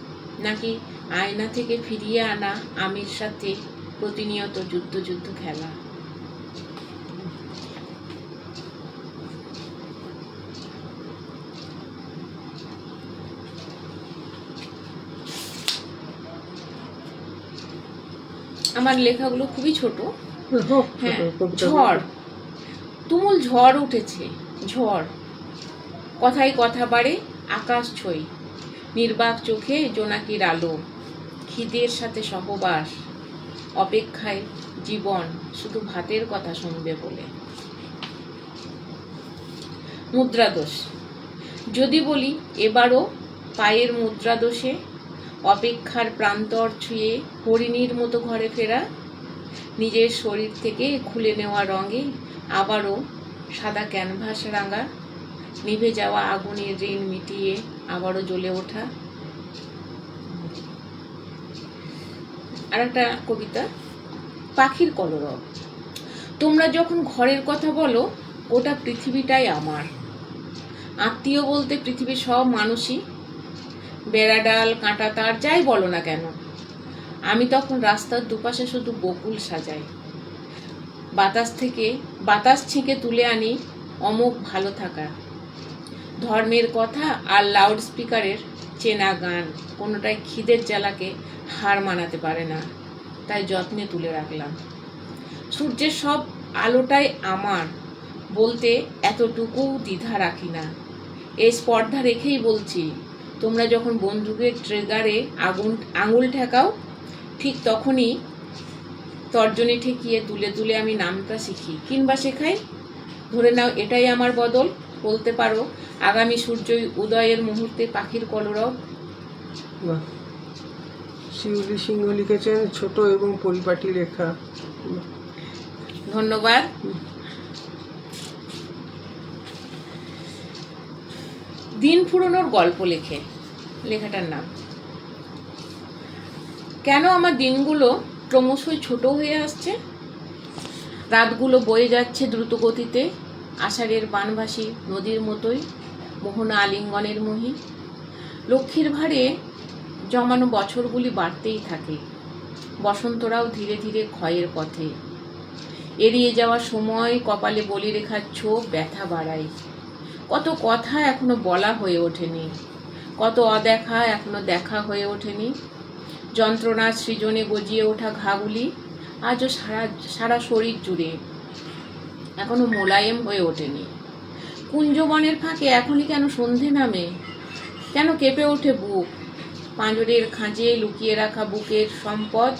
নাকি আয়না থেকে ফিরিয়ে আনা আমির সাথে প্রতিনিয়ত যুদ্ধ যুদ্ধ খেলা? আমার লেখাগুলো খুবই ছোট। হ্যাঁ, ঝড়, তুমুল ঝড় উঠেছে। ঝড়, কথায় কথা বাড়ে, আকাশ ছই, নির্বাক চোখে জোনাকির আলো, খিদের সাথে সহবাস, অপেক্ষায় জীবন শুধু ভাতের কথা শুনবে বলে। মুদ্রাদোষ। যদি বলি এবারও পায়ের মুদ্রাদোষে অপেক্ষার প্রান্তর ছুঁয়ে হরিণীর মতো ঘরে ফেরা, নিজের শরীর থেকে খুলে নেওয়া রঙে আবারও সাদা ক্যানভাস রাঙা, নিভে যাওয়া আগুনের ঋণ মিটিয়ে আবারও জ্বলে ওঠা। আর একটা কবিতা, পাখির কলরব। তোমরা যখন ঘরের কথা বলো, গোটা পৃথিবীটাই আমার। আত্মীয় বলতে পৃথিবীর সব মানুষই, বেড়াডাল কাঁটা তার যাই বলো না কেন। আমি তখন রাস্তার দুপাশে শুধু বকুল সাজাই, বাতাস ছেঁকে তুলে আনি অমোঘ ভালো থাকা। ধর্মের কথা আর লাউড স্পিকারের চেনা গান কোনোটাই খিদের জ্বালাকে হার মানাতে পারে না, তাই যত্নে তুলে রাখলাম। সূর্যের সব আলোটাই আমার বলতে এতটুকু দ্বিধা রাখি না। এই স্পর্ধা রেখেই বলছি, তোমরা যখন বন্দুকের ট্রিগারে আঙুল ঠেকাও, ঠিক তখনই তর্জনী ঠেকিয়ে তুলে তুলে আমি নামটা শিখি কিংবা শেখাই। ধরে নাও এটাই আমার বদল। বলতে পারো আগামী সূর্য উদয়ের মুহূর্তে পাখির কলরব। শিউলি সিংহ লিখেছেন ছোট এবং পরিপাটি লেখা। ধন্যবাদ। দিন ফুরোনোর গল্প লেখে। লেখাটার নাম, কেন আমার দিনগুলো ক্রমশই ছোট হয়ে আসছে। রাতগুলো বয়ে যাচ্ছে দ্রুত গতিতে, আষাঢ়ের বানভাসী নদীর মতোই, মোহনা আলিঙ্গনের মোহি। লক্ষ্মীর ভারে জমানো বছরগুলি বাড়তেই থাকে, বসন্তরাও ধীরে ধীরে ক্ষয়ের পথে। এড়িয়ে যাওয়া সময় কপালে বলিরেখার ছোপ ব্যথা বাড়ায়। কত কথা এখনো বলা হয়ে ওঠেনি, কত অদেখা এখনো দেখা হয়ে ওঠেনি। যন্ত্রণার সৃজনে গজিয়ে ওঠা ঘাগুলি আজও সারা শরীর জুড়ে এখনো মোলায়েম হয়ে ওঠেনি। কুঞ্জবনের ফাঁকে এখনই কেন সন্ধে নামে, কেন কেঁপে ওঠে বুক। পাঁজরের খাঁজে লুকিয়ে রাখা বুকের সম্পদ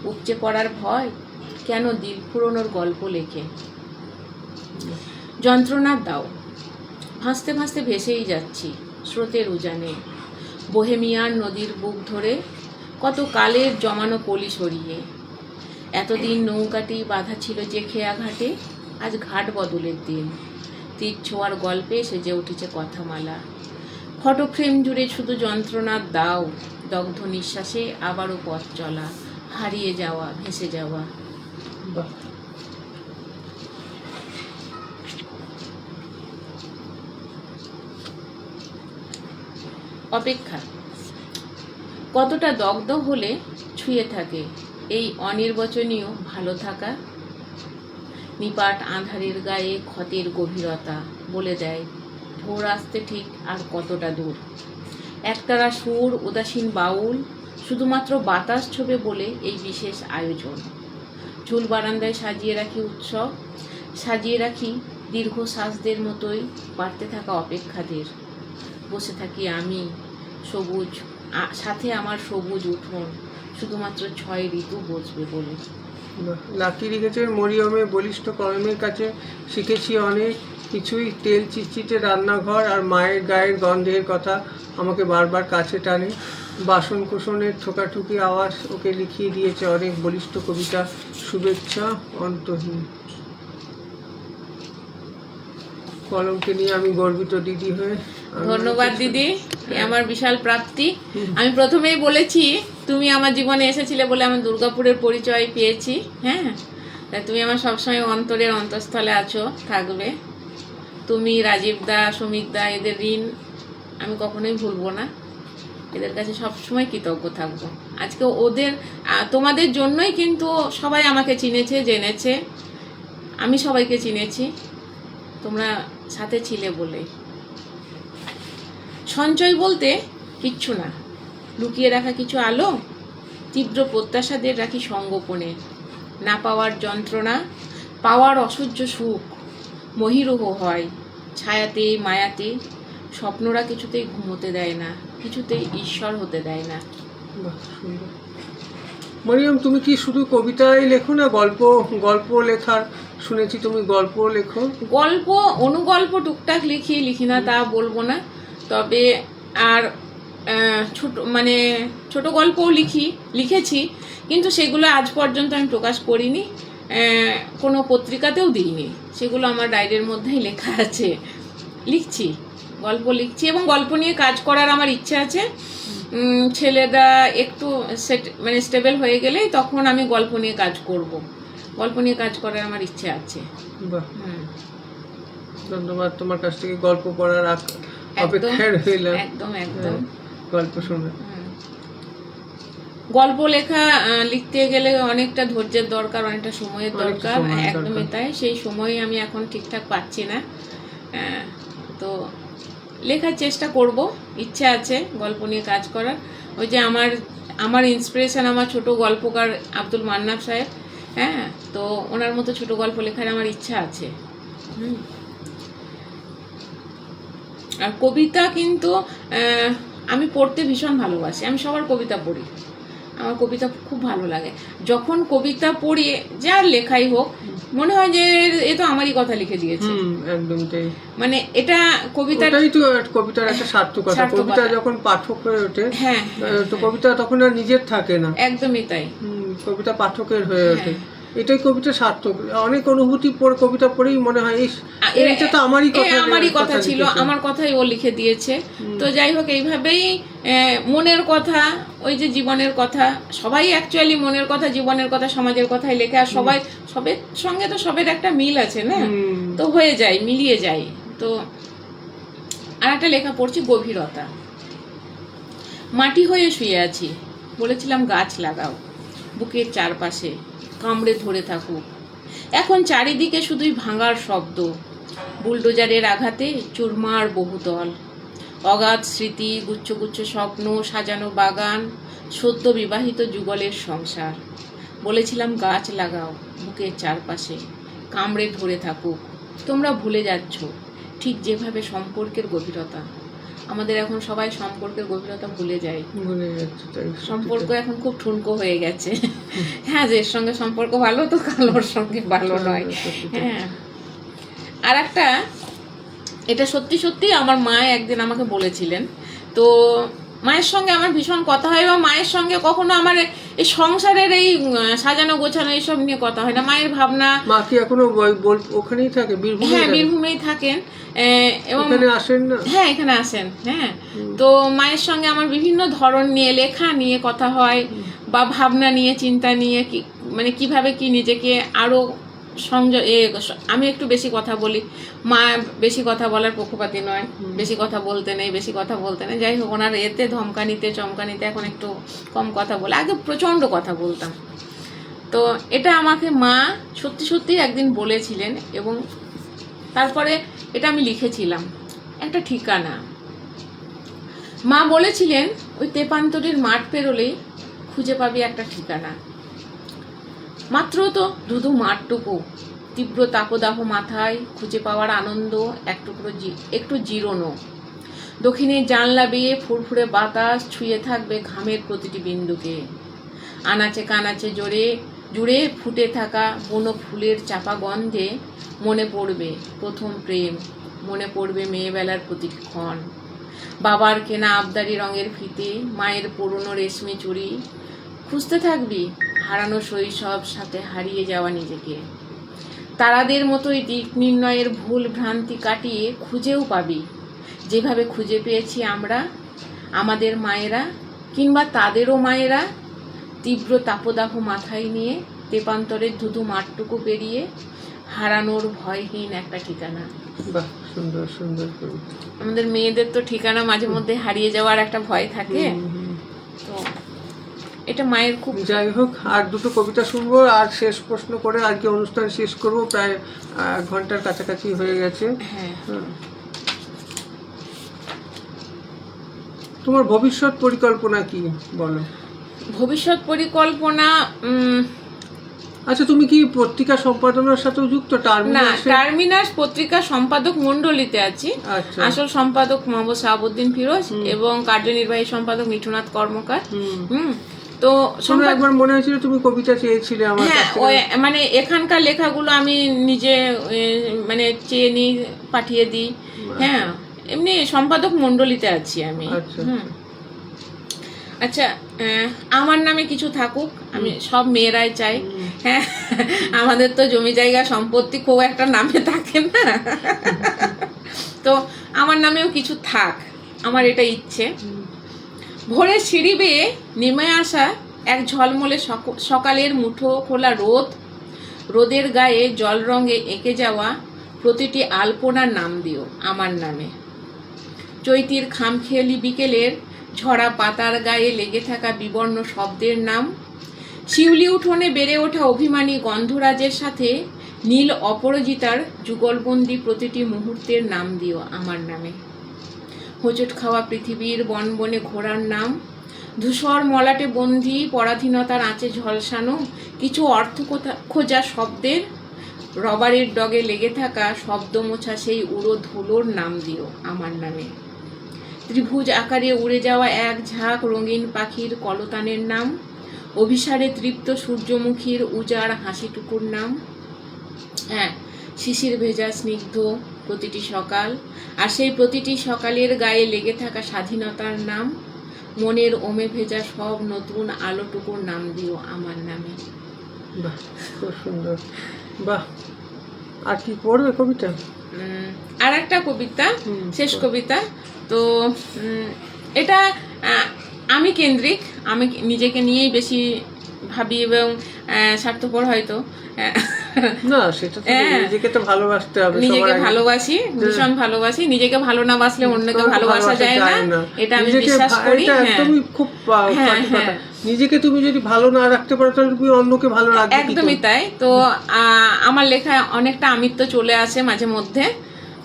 উপচে পড়ার ভয়, কেন দিল ফুরোনোর গল্প লেখে। যন্ত্রণার দাও, ভাসতে ভাসতে ভেসেই যাচ্ছি স্রোতের উজানে। বোহেমিয়ান নদীর বুক ধরে কত কালের জমানো পলি সরিয়ে। এতদিন নৌকাটি বাঁধা ছিল যে খেয়া ঘাটে, আজ ঘাট বদলের দিন। তীর ছোঁয়ার গল্পে সেজে উঠেছে কথামালা। ফটো ফ্রেম জুড়ে শুধু যন্ত্রণার দাও, দগ্ধ নিঃশ্বাসে আবারও পথ চলা, হারিয়ে যাওয়া, ভেসে যাওয়া। অপেক্ষা কতটা দগ্ধ হলে ছুঁয়ে থাকে এই অনির্বচনীয় ভালো থাকা। নিপাট আঁধারের গায়ে ক্ষতের গভীরতা বলে দেয় ভোর আসতে ঠিক আর কতটা দূর। একতারা সুর, উদাসীন বাউল, শুধুমাত্র বাতাস ছোবে বলে এই বিশেষ আয়োজন। ঝুল বারান্দায় সাজিয়ে রাখি উৎসব, সাজিয়ে রাখি দীর্ঘ শ্বাসদের মতোই বাড়তে থাকা অপেক্ষাদের। বসে থাকি আমি সবুজ, সাথে আমার সবুজ উঠোন, শুধুমাত্র 6 ঋতু বসবে বলে। লাকি লিখেছেন, মরিয়মে বলিষ্ঠ কলমের কাছে শিখেছি অনেক কিছুই। তেল চিটচিটে রান্নাঘর আর মায়ের গায়ের গন্ধের কথা আমাকে বারবার কাছে টানে। বাসন কোসনের ঠোকাঠুকি আওয়াজ ওকে লিখিয়ে দিয়েছে অনেক বলিষ্ঠ কবিতা। শুভেচ্ছা অন্তহীন। কলমকে নিয়ে আমি গর্বিত দিদি হয়ে। ধন্যবাদ দিদি, আমার বিশাল প্রাপ্তি। আমি প্রথমেই বলেছি তুমি আমার জীবনে এসেছিলে বলে আমি দুর্গাপুরের পরিচয় পেয়েছি। হ্যাঁ, তাই তুমি আমার সবসময় অন্তরের অন্তঃস্থলে আছো, থাকবে। তুমি, রাজীব দা, সুমিত দা, এদের ঋণ আমি কখনোই ভুলবো না। এদের কাছে সবসময় কৃতজ্ঞ থাকবো। আজকে তোমাদের জন্যই কিন্তু সবাই আমাকে চিনেছে, জেনেছে। আমি সবাইকে চিনেছি, তোমরা সাথে ছিলে বলে। সঞ্চয় বলতে কিচ্ছু না, লুকিয়ে রাখা কিছু আলো, তীব্র প্রত্যাশাদের রাখি সঙ্গোপনে। না পাওয়ার যন্ত্রণা, পাওয়ার অসহ্য সুখ মহিরুহ হয় ছায়াতে, মায়াতে। স্বপ্নরা কিছুতেই ঘুমোতে দেয় না, কিছুতেই ঈশ্বর হতে দেয় না। বাহ, সুন্দর। মরিয়ম, তুমি কি শুধু কবিতাই লেখো না গল্প লেখার শুনেছি তুমি গল্প লেখো? গল্প, অনুগল্প টুকটাক লিখি না তা বলবো না, তবে আর ছোট গল্পও লিখেছি, কিন্তু সেগুলো আজ পর্যন্ত আমি প্রকাশ করিনি, কোনো পত্রিকাতেও দিইনি। সেগুলো আমার ডায়েরির মধ্যেই লেখা আছে। গল্প লিখছি এবং গল্প নিয়ে কাজ করার আমার ইচ্ছা আছে। ছেলেরা একটু স্টেবল হয়ে গেলেই তখন আমি গল্প নিয়ে কাজ করব। গল্প নিয়ে কাজ করার আমার ইচ্ছে আছে। বাহ, ধন্যবাদ। তোমার কাছ থেকে গল্প পড়ার অপেক্ষায় রইলাম। একদম গল্প শুনে। গল্প লিখতে গেলে অনেকটা ধৈর্যের দরকার, অনেকটা সময়ের দরকার। একদমই তাই। সেই সময় আমি এখন ঠিকঠাক পাচ্ছি না, তো লেখার চেষ্টা করব। ইচ্ছা আছে গল্প নিয়ে কাজ করার। ওই যে আমার ইন্সপিরেশন আমার ছোট গল্পকার আব্দুল মান্নান সাহেব। হ্যাঁ, তো ওনার মতো ছোট গল্প লেখার আমার ইচ্ছা আছে। আর কবিতা কিন্তু আমি পড়তে ভীষণ ভালোবাসি। আমি সবার কবিতা পড়ি, আমার কবিতা খুব ভালো লাগে। যখন কবিতা পড়ি, যার লেখাই হোক, মনে হয় যে এ তো আমারই কথা লিখে দিয়েছে। একদম তাই। মানে এটা কবিতার একটা সার্থকতা। কবিতা যখন পাঠক হয়ে ওঠে, তো কবিতা তখন আর নিজের থাকে না। একদমই তাই, কবিতা পাঠকের হয়ে ওঠে। এটাই কবিতা সার্থক। অনেক অনুভূতি কবিতা পড়েই মনে হয় এটা তো আমারই কথা ছিল, আমার কথাই ও লিখে দিয়েছে। তো যাই হোক, এইভাবেই মনের কথা, ওই যে জীবনের কথা, সবাই অ্যাকচুয়ালি মনের কথা, জীবনের কথা, সমাজের কথাই লেখে। আর সবের সঙ্গে তো সবের একটা মিল আছে না, তো হয়ে যায়, মিলিয়ে যায়। তো আর একটা লেখা পড়ছি, গভীরতা। মাটি হয়ে শুয়ে আছি, বলেছিলাম গাছ লাগাও বুকের চারপাশে, কামড়ে ধরে থাকুক। এখন চারিদিকে শুধুই ভাঙার শব্দ, বুলডোজারের আঘাতে চুরমার বহুতল, অগাধ স্মৃতি, গুচ্ছ গুচ্ছ স্বপ্ন, সাজানো বাগান, সদ্য বিবাহিত যুগলের সংসার। বলেছিলাম গাছ লাগাও বুকের চারপাশে, কামড়ে ধরে থাকুক। তোমরা ভুলে যাচ্ছ, ঠিক যেভাবে সম্পর্কের গভীরতা। আমাদের এখন সবাই সম্পর্কের গভীরতা ভুলে যায়। সম্পর্ক এখন খুব ঠুনকো হয়ে গেছে। হ্যাঁ, যে সঙ্গে সম্পর্ক ভালো তো কালোর সঙ্গে ভালো নয়। হ্যাঁ, আর একটা, এটা সত্যি সত্যি আমার মা একদিন আমাকে বলেছিলেন। তো মায়ের সঙ্গে আমার ভীষণ কথা হয়, এবং মায়ের সঙ্গে কখনো আমার এই সংসারের এই সাজানো গোছানো এইসব নিয়ে কথা হয় না। মায়ের ভাবনা। মা কি এখনো ওখানেই থাকে? হ্যাঁ, বীরভূমেই থাকেন। এবং আসেন না? হ্যাঁ, এখানে আসেন। হ্যাঁ, তো মায়ের সঙ্গে আমার বিভিন্ন ধরন নিয়ে, লেখা নিয়ে কথা হয়, বা ভাবনা নিয়ে, চিন্তা নিয়ে, কিভাবে কি নিজেকে আরো আমি একটু বেশি কথা বলি, মা বেশি কথা বলার পক্ষপাতী নয়, বেশি কথা বলতে নেই। যাই হোক, ওনার এতে ধমকানিতে চমকানিতে এখন একটু কম কথা বলে, আগে প্রচন্ড কথা বলতাম। তো এটা আমাকে মা সত্যি সত্যি একদিন বলেছিলেন, এবং তারপরে এটা আমি লিখেছিলাম, একটা ঠিকানা। মা বলেছিলেন, ওই তেপান্তরের মাঠ পেরোলেই খুঁজে পাবি একটা ঠিকানা। মাত্র তো ধুধু মাঠটুকু, তীব্র তাপদাহ মাথায়, খুঁজে পাওয়ার আনন্দ, একটু জিরোনো। দক্ষিণের জানলা বেয়ে ফুরফুরে বাতাস ছুঁয়ে থাকবে ঘামের প্রতিটি বিন্দুকে। আনাচে কানাচে জুড়ে ফুটে থাকা বুনো ফুলের চাপা গন্ধে মনে পড়বে প্রথম প্রেম, মনে পড়বে মেয়েবেলার প্রতিটি ক্ষণ। বাবার কেনা আবদারি রঙের ফিতে, মায়ের পুরনো রেশমি চুড়ি। খুঁজতে থাকবি হারানো শৈশব, সাথে হারিয়ে যাওয়া নিজেকে। তারাদের মতোই দিক নির্ণয়ের ভুল ভ্রান্তি কাটিয়ে খুঁজেও পাবি, যেভাবে খুঁজে পেয়েছি আমরা, আমাদের মায়েরা কিংবা তাদেরও মায়েরা। তীব্র তাপদাহ মাথায় নিয়ে তেপান্তরের ধুধু মাঠটুকু পেরিয়ে হারানোর ভয়হীন একটা ঠিকানা। বাহ, সুন্দর সুন্দর কবিতা। আমাদের মেয়েদের তো ঠিকানা মাঝে মধ্যে হারিয়ে যাওয়ার একটা ভয় থাকে, তো এটা মায়ের খুব। যাই হোক, আর দুটো কবিতা শুনবো আর শেষ প্রশ্ন করে আজকে অনুষ্ঠান শেষ করব। প্রায় 1 ঘন্টার কাছাকাছি হয়ে গেছে। হ্যাঁ। তোমার ভবিষ্যৎ পরিকল্পনা কি বলো? ভবিষ্যৎ পরিকল্পনা, আচ্ছা, তুমি কি পত্রিকা সম্পাদনার সাথেও যুক্ত? না, টার্মিনাস পত্রিকা সম্পাদক মণ্ডলীতে আছি। আচ্ছা। আসল সম্পাদক মোহাম্মদ শাহাবুদ্দিন ফিরোজ এবং কার্যনির্বাহী সম্পাদক মিঠুনাথ কর্মকার। তো একবার মনে হয়েছিল তুমি কবিতা চেয়েছিলে আমার হ্যাঁ, ওই মানে এখানকার লেখাগুলো আমি নিজে মানে চেয়ে নিই, পাঠিয়ে দিই। হ্যাঁ, এমনি সম্পাদক মণ্ডলীতে আছি আমি। আচ্ছা, আমার নামে কিছু থাকুক, আমি সব মেয়েরাই চাই। হ্যাঁ, আমাদের তো জমি জায়গা সম্পত্তি খুব একটা নামে থাকে না, তো আমার নামেও কিছু থাক, আমার এটা ইচ্ছে। ভোরের সিঁড়ি বেয়ে নেমে আসা এক ঝলমলে সকালের মুঠো খোলা রোদের গায়ে জল রঙে এঁকে যাওয়া প্রতিটি আলপনার নাম দিও আমার নামে। চৈতির খামখেয়ালি বিকেলের ঝরা পাতার গায়ে লেগে থাকা বিবর্ণ শব্দের নাম। শিউলি উঠোনে বেড়ে ওঠা অভিমানী গন্ধরাজের সাথে নীল অপরাজিতার যুগলবন্দি প্রতিটি মুহূর্তের নাম দিও আমার নামে। হোঁচট খাওয়া পৃথিবীর বনবনে ঘোড়ার নাম। ধূসর মলাটে বন্দী পরাধীনতার আঁচে ঝলসানো কিছু অর্থ খোঁজা শব্দের, রবারের ডগে লেগে থাকা শব্দ মোছা সেই উড়ো ধুলোর নাম দিও আমার নামে। ত্রিভুজ আকারে উড়ে যাওয়া এক ঝাঁক রঙিন পাখির কলতানের নাম। অভিসারে তৃপ্ত সূর্যমুখীর উজাড় হাসিটুকুর নাম। হ্যাঁ, শিশির ভেজা স্নিগ্ধ প্রতিটি সকাল, আর সেই প্রতিটি সকালের গায়ে লেগে থাকা স্বাধীনতার নাম। মনের ওমে ভেজা সব নতুন আলোটুকুর নাম দিও আমার নামে। বাহ, খুব সুন্দর। বাহ, আর কি পড়বে কবিতা? আর একটা কবিতা, শেষ কবিতা। তো এটা আমি কেন্দ্রিক, আমি নিজেকে নিয়েই বেশি ভাবি এবং স্বার্থপর হয়তো। না, সেটা তো নিজেকে তো ভালোবাসতে হবে। নিজেকে ভালোবাসি, ভীষণ ভালোবাসি। নিজেকে ভালো না বাসলে অন্যকে ভালোবাসা যায় না, এটা আমি বিশ্বাস করি। তুমি খুব নিজেকে তুমি যদি ভালো না রাখতে পারো তাহলে তুমি অন্যকে ভালো রাখবে। একদমই তাই। তো আমার লেখা অনেকটা আমিত্ব চলে আসে মাঝে মধ্যে।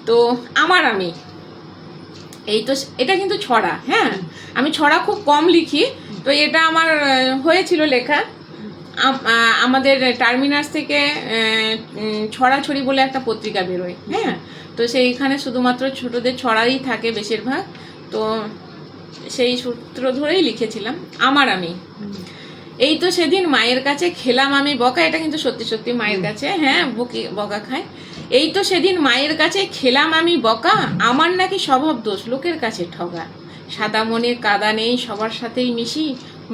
তো আমি এই তো, এটা কিন্তু ছড়া। হ্যাঁ, আমি ছড়া খুব কম লিখি, তো এটা আমার হয়েছিল লেখা। আমাদের টার্মিনাস থেকে ছড়াছড়ি বলে একটা পত্রিকা বেরোয়। হ্যাঁ, তো সেইখানে শুধুমাত্র ছোটদের ছড়াই থাকে বেশিরভাগ, তো সেই সূত্র ধরেই লিখেছিলাম আমি। এই তো সেদিন মায়ের কাছে খেলাম আমি বকা, এটা কিন্তু সত্যি সত্যি মায়ের কাছে, হ্যাঁ, বকা খায়। এই তো সেদিন মায়ের কাছে খেলাম আমি বকা, আমার নাকি স্বভাব দোষ লোকের কাছে ঠগা। সাদা মনে কাদা নেই, সবার সাথেই মিশি,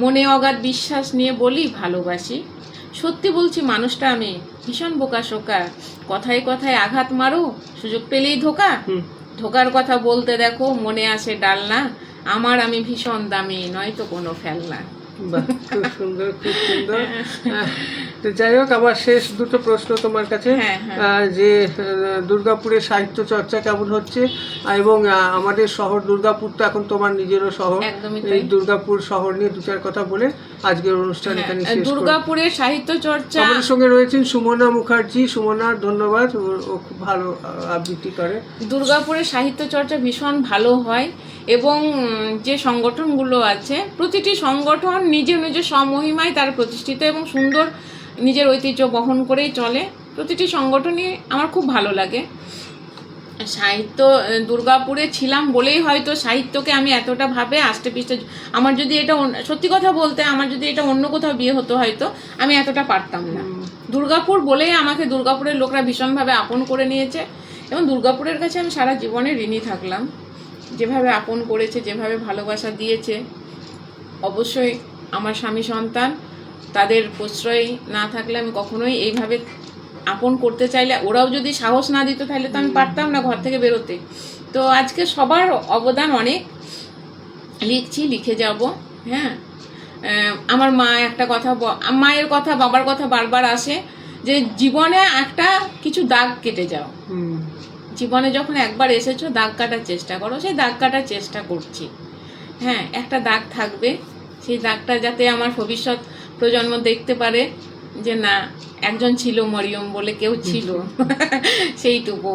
মনে অগাধ বিশ্বাস নিয়ে বলি ভালোবাসি। সত্যি বলছি মানুষটা আমি ভীষণ বোকা শোকা, কথায় কথায় আঘাত মারো, সুযোগ পেলেই ধোকার কথা বলতে দেখো, মনে আসে ডালনা, আমি ভীষণ দামি, নয়তো কোনো ফেলনা। খুব সুন্দর, খুব সুন্দর। তো যাই হোক, আমার শেষ দুটো প্রশ্ন তোমার কাছে, যে দুর্গাপুরের সাহিত্য চর্চা কেমন হচ্ছে, এবং আমাদের শহর দুর্গাপুর তো এখন তোমার নিজেরও শহর, এই দুর্গাপুর শহর নিয়ে 2-4 কথা বলে আজকের অনুষ্ঠান এখানে শেষ করব। দুর্গাপুরের সাহিত্য চর্চা, আমাদের সঙ্গে রয়েছেন সুমনা মুখার্জি। সুমনা, ধন্যবাদ, ও খুব ভালো আবৃত্তি করে। দুর্গাপুরের সাহিত্য চর্চা ভীষণ ভালো হয়, এবং যে সংগঠনগুলো আছে প্রতিটি সংগঠন নিজ নিজ স্বমহিমায় তার প্রতিষ্ঠিত এবং সুন্দর নিজের ঐতিহ্য বহন করেই চলে। প্রতিটি সংগঠনই আমার খুব ভালো লাগে। সাহিত্য দুর্গাপুরে ছিলাম বলেই হয়তো সাহিত্যকে আমি এতটা ভাবে আষ্টে পিষ্টে, আমার যদি এটা সত্যি কথা বলতে, আমার যদি এটা অন্য কোথাও বিয়ে হতো হয়তো আমি এতটা পারতাম না। দুর্গাপুর বলেই আমাকে দুর্গাপুরের লোকরা ভীষণভাবে আপন করে নিয়েছে, এবং দুর্গাপুরের কাছে আমি সারা জীবনে ঋণী থাকলাম। যেভাবে আপন করেছে, যেভাবে ভালোবাসা দিয়েছে। অবশ্যই আমার স্বামী সন্তান তাদের প্রশ্রয় না থাকলে আমি কখনোই এইভাবে আপন করতে চাইলে, ওরাও যদি সাহস না দিত তাহলে তো আমি পারতাম না ঘর থেকে বেরোতে। তো আজকে সবার অবদান অনেক, লিখছি, লিখে যাব। হ্যাঁ, আমার মা একটা কথা, মায়ের কথা বাবার কথা বারবার আসে যে জীবনে একটা কিছু দাগ কেটে যাও। জীবনে যখন একবার এসেছো দাগ কাটার চেষ্টা করো। সেই দাগ কাটার চেষ্টা করছি। হ্যাঁ, একটা দাগ থাকবে, সেই দাগটা যাতে আমার ভবিষ্যৎ প্রজন্ম দেখতে পারে যে না, একজন ছিল মরিয়ম বলে, কেউ ছিল, সেইটুকু।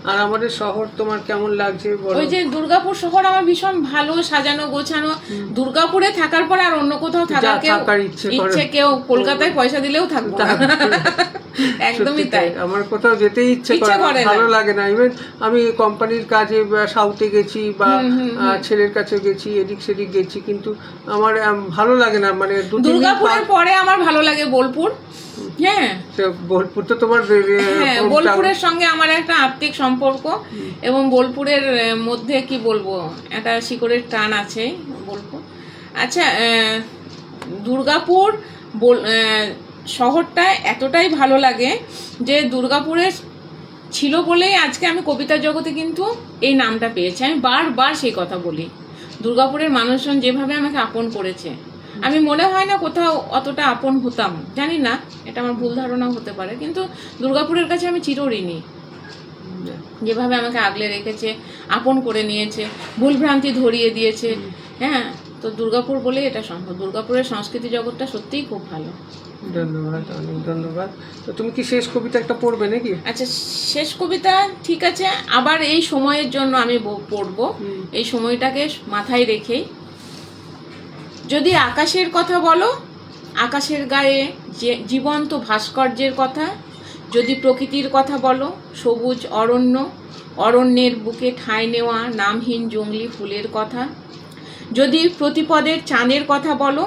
আর আমাদের শহর তোমার কেমন লাগছে? ওই যে দুর্গাপুর শহর আমার ভীষণ ভালো, সাজানো গোছানো। দুর্গাপুরে থাকার পরে আর অন্য কোথাও থাকার ইচ্ছে কেউ কলকাতায় পয়সা দিলেও থাকবো না। একদমই তাই, আমার কোথাও যেতেই ইচ্ছে করে না, ভালো লাগে না। ইভেন আমি কোম্পানির কাজে সাউথে গেছি বা ছেলের কাছে গেছি, এদিক সেদিক গেছি, কিন্তু আমার ভালো লাগে না। মানে দুর্গাপুরের পরে আমার ভালো লাগে বোলপুর। হ্যাঁ, বোলপুর তো তোমার, হ্যাঁ, বোলপুরের সঙ্গে আমার একটা আত্মিক সম্পর্ক, এবং বোলপুরের মধ্যে কি বলবো, একটা শিকড়ের টান আছে বোলপুর। আচ্ছা, দুর্গাপুর শহরটা এতটাই ভালো লাগে যে দুর্গাপুরে ছিল বলেই আজকে আমি কবিতা জগতে কিন্তু এই নামটা পেয়েছি। আমি বারবার সেই কথা বলি, দুর্গাপুরের মানুষজন যেভাবে আমাকে আপন করেছে, আমি মনে হয় না কোথাও অতটা আপন হতাম। জানি না, এটা আমার ভুল ধারণাও হতে পারে, কিন্তু দুর্গাপুরের কাছে আমি চিরঋণী। যেভাবে আমাকে আগলে রেখেছে, আপন করে নিয়েছে, ভুলভ্রান্তি ধরিয়ে দিয়েছে। হ্যাঁ, তো দুর্গাপুর বলে এটা সম্ভব। দুর্গাপুরের সংস্কৃতি জগৎটা সত্যিই খুব ভালো। ধন্যবাদ, অনেক ধন্যবাদ। তো তুমি কি শেষ কবিতা একটা পড়বে নাকি? আচ্ছা, শেষ কবিতা ঠিক আছে, আবার এই সময়ের জন্য আমি পড়বো, এই সময়টাকে মাথায় রেখেই। যদি আকাশের কথা বলো, আকাশের গায়ে যে জীবন্ত ভাস্কর্যের কথা। যদি প্রকৃতির কথা বলো, সবুজ অরণ্য, অরণ্যের বুকে ঠাঁই নেওয়া নামহীন জংলি ফুলের কথা। যদি প্রতিপদের চাঁদের কথা বলো,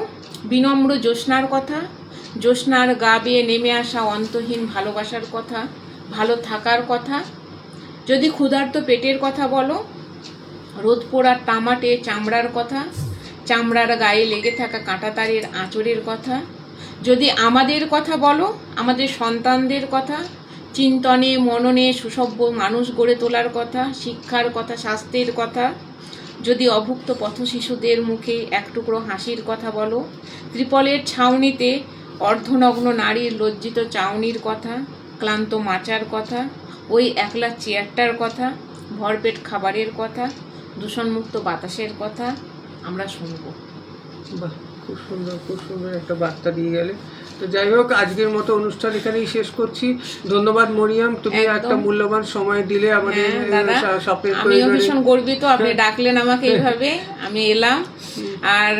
বিনম্র জ্যোৎস্নার কথা, জ্যোৎস্নার গা বেয়ে নেমে আসা অন্তহীন ভালোবাসার কথা, ভালো থাকার কথা। যদি ক্ষুধার্ত পেটের কথা বলো, রোদ পোড়ার তামাটে চামড়ার কথা, চামড়ার গায়ে লেগে থাকা কাঁটাতারের আঁচড়ের কথা। যদি আমাদের কথা বলো, আমাদের সন্তানদের কথা, চিন্তনে মননে সুসভ্য মানুষ গড়ে তোলার কথা, শিক্ষার কথা, স্বাস্থ্যের কথা। যদি অভুক্ত পথ শিশুদের মুখে এক টুকরো হাসির কথা বলো, ত্রিপলের ছাউনিতে অর্ধনগ্ন নারীর লজ্জিত চাউনির কথা, ক্লান্ত মাচার কথা, ওই একলা চেয়ারটার কথা, ভরপেট খাবারের কথা, দূষণমুক্ত বাতাসের কথা আমরা শুনবো। বাহ, খুব সুন্দর, খুব সুন্দর একটা বার্তা দিয়ে গেলে। তো যাই হোক, আজকের মতো অনুষ্ঠান এখানেই শেষ করছি। ধন্যবাদ মরিয়ম, তুমি একটা মূল্যবান সময় দিলে আমাদের। আমিও ভীষণ গর্বিত, আপনি ডাকলেন আমাকে এইভাবে, আমি এলাম। আর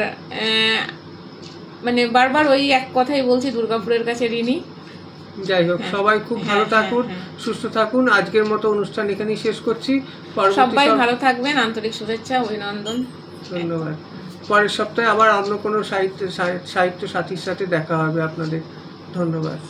মানে বারবার ওই এক কথাই বলছি, দুর্গাপুরের কাছে ঋণী। যাই হোক, সবাই খুব ভালো থাকুন, সুস্থ থাকুন। আজকের মতো অনুষ্ঠান এখানেই শেষ করছি। সবাই ভালো থাকবেন, আন্তরিক শুভেচ্ছা, অভিনন্দন, ধন্যবাদ। পরের সপ্তাহে আবার অন্য কোনো সাহিত্য সাথীর সাথে দেখা হবে আপনাদের। ধন্যবাদ।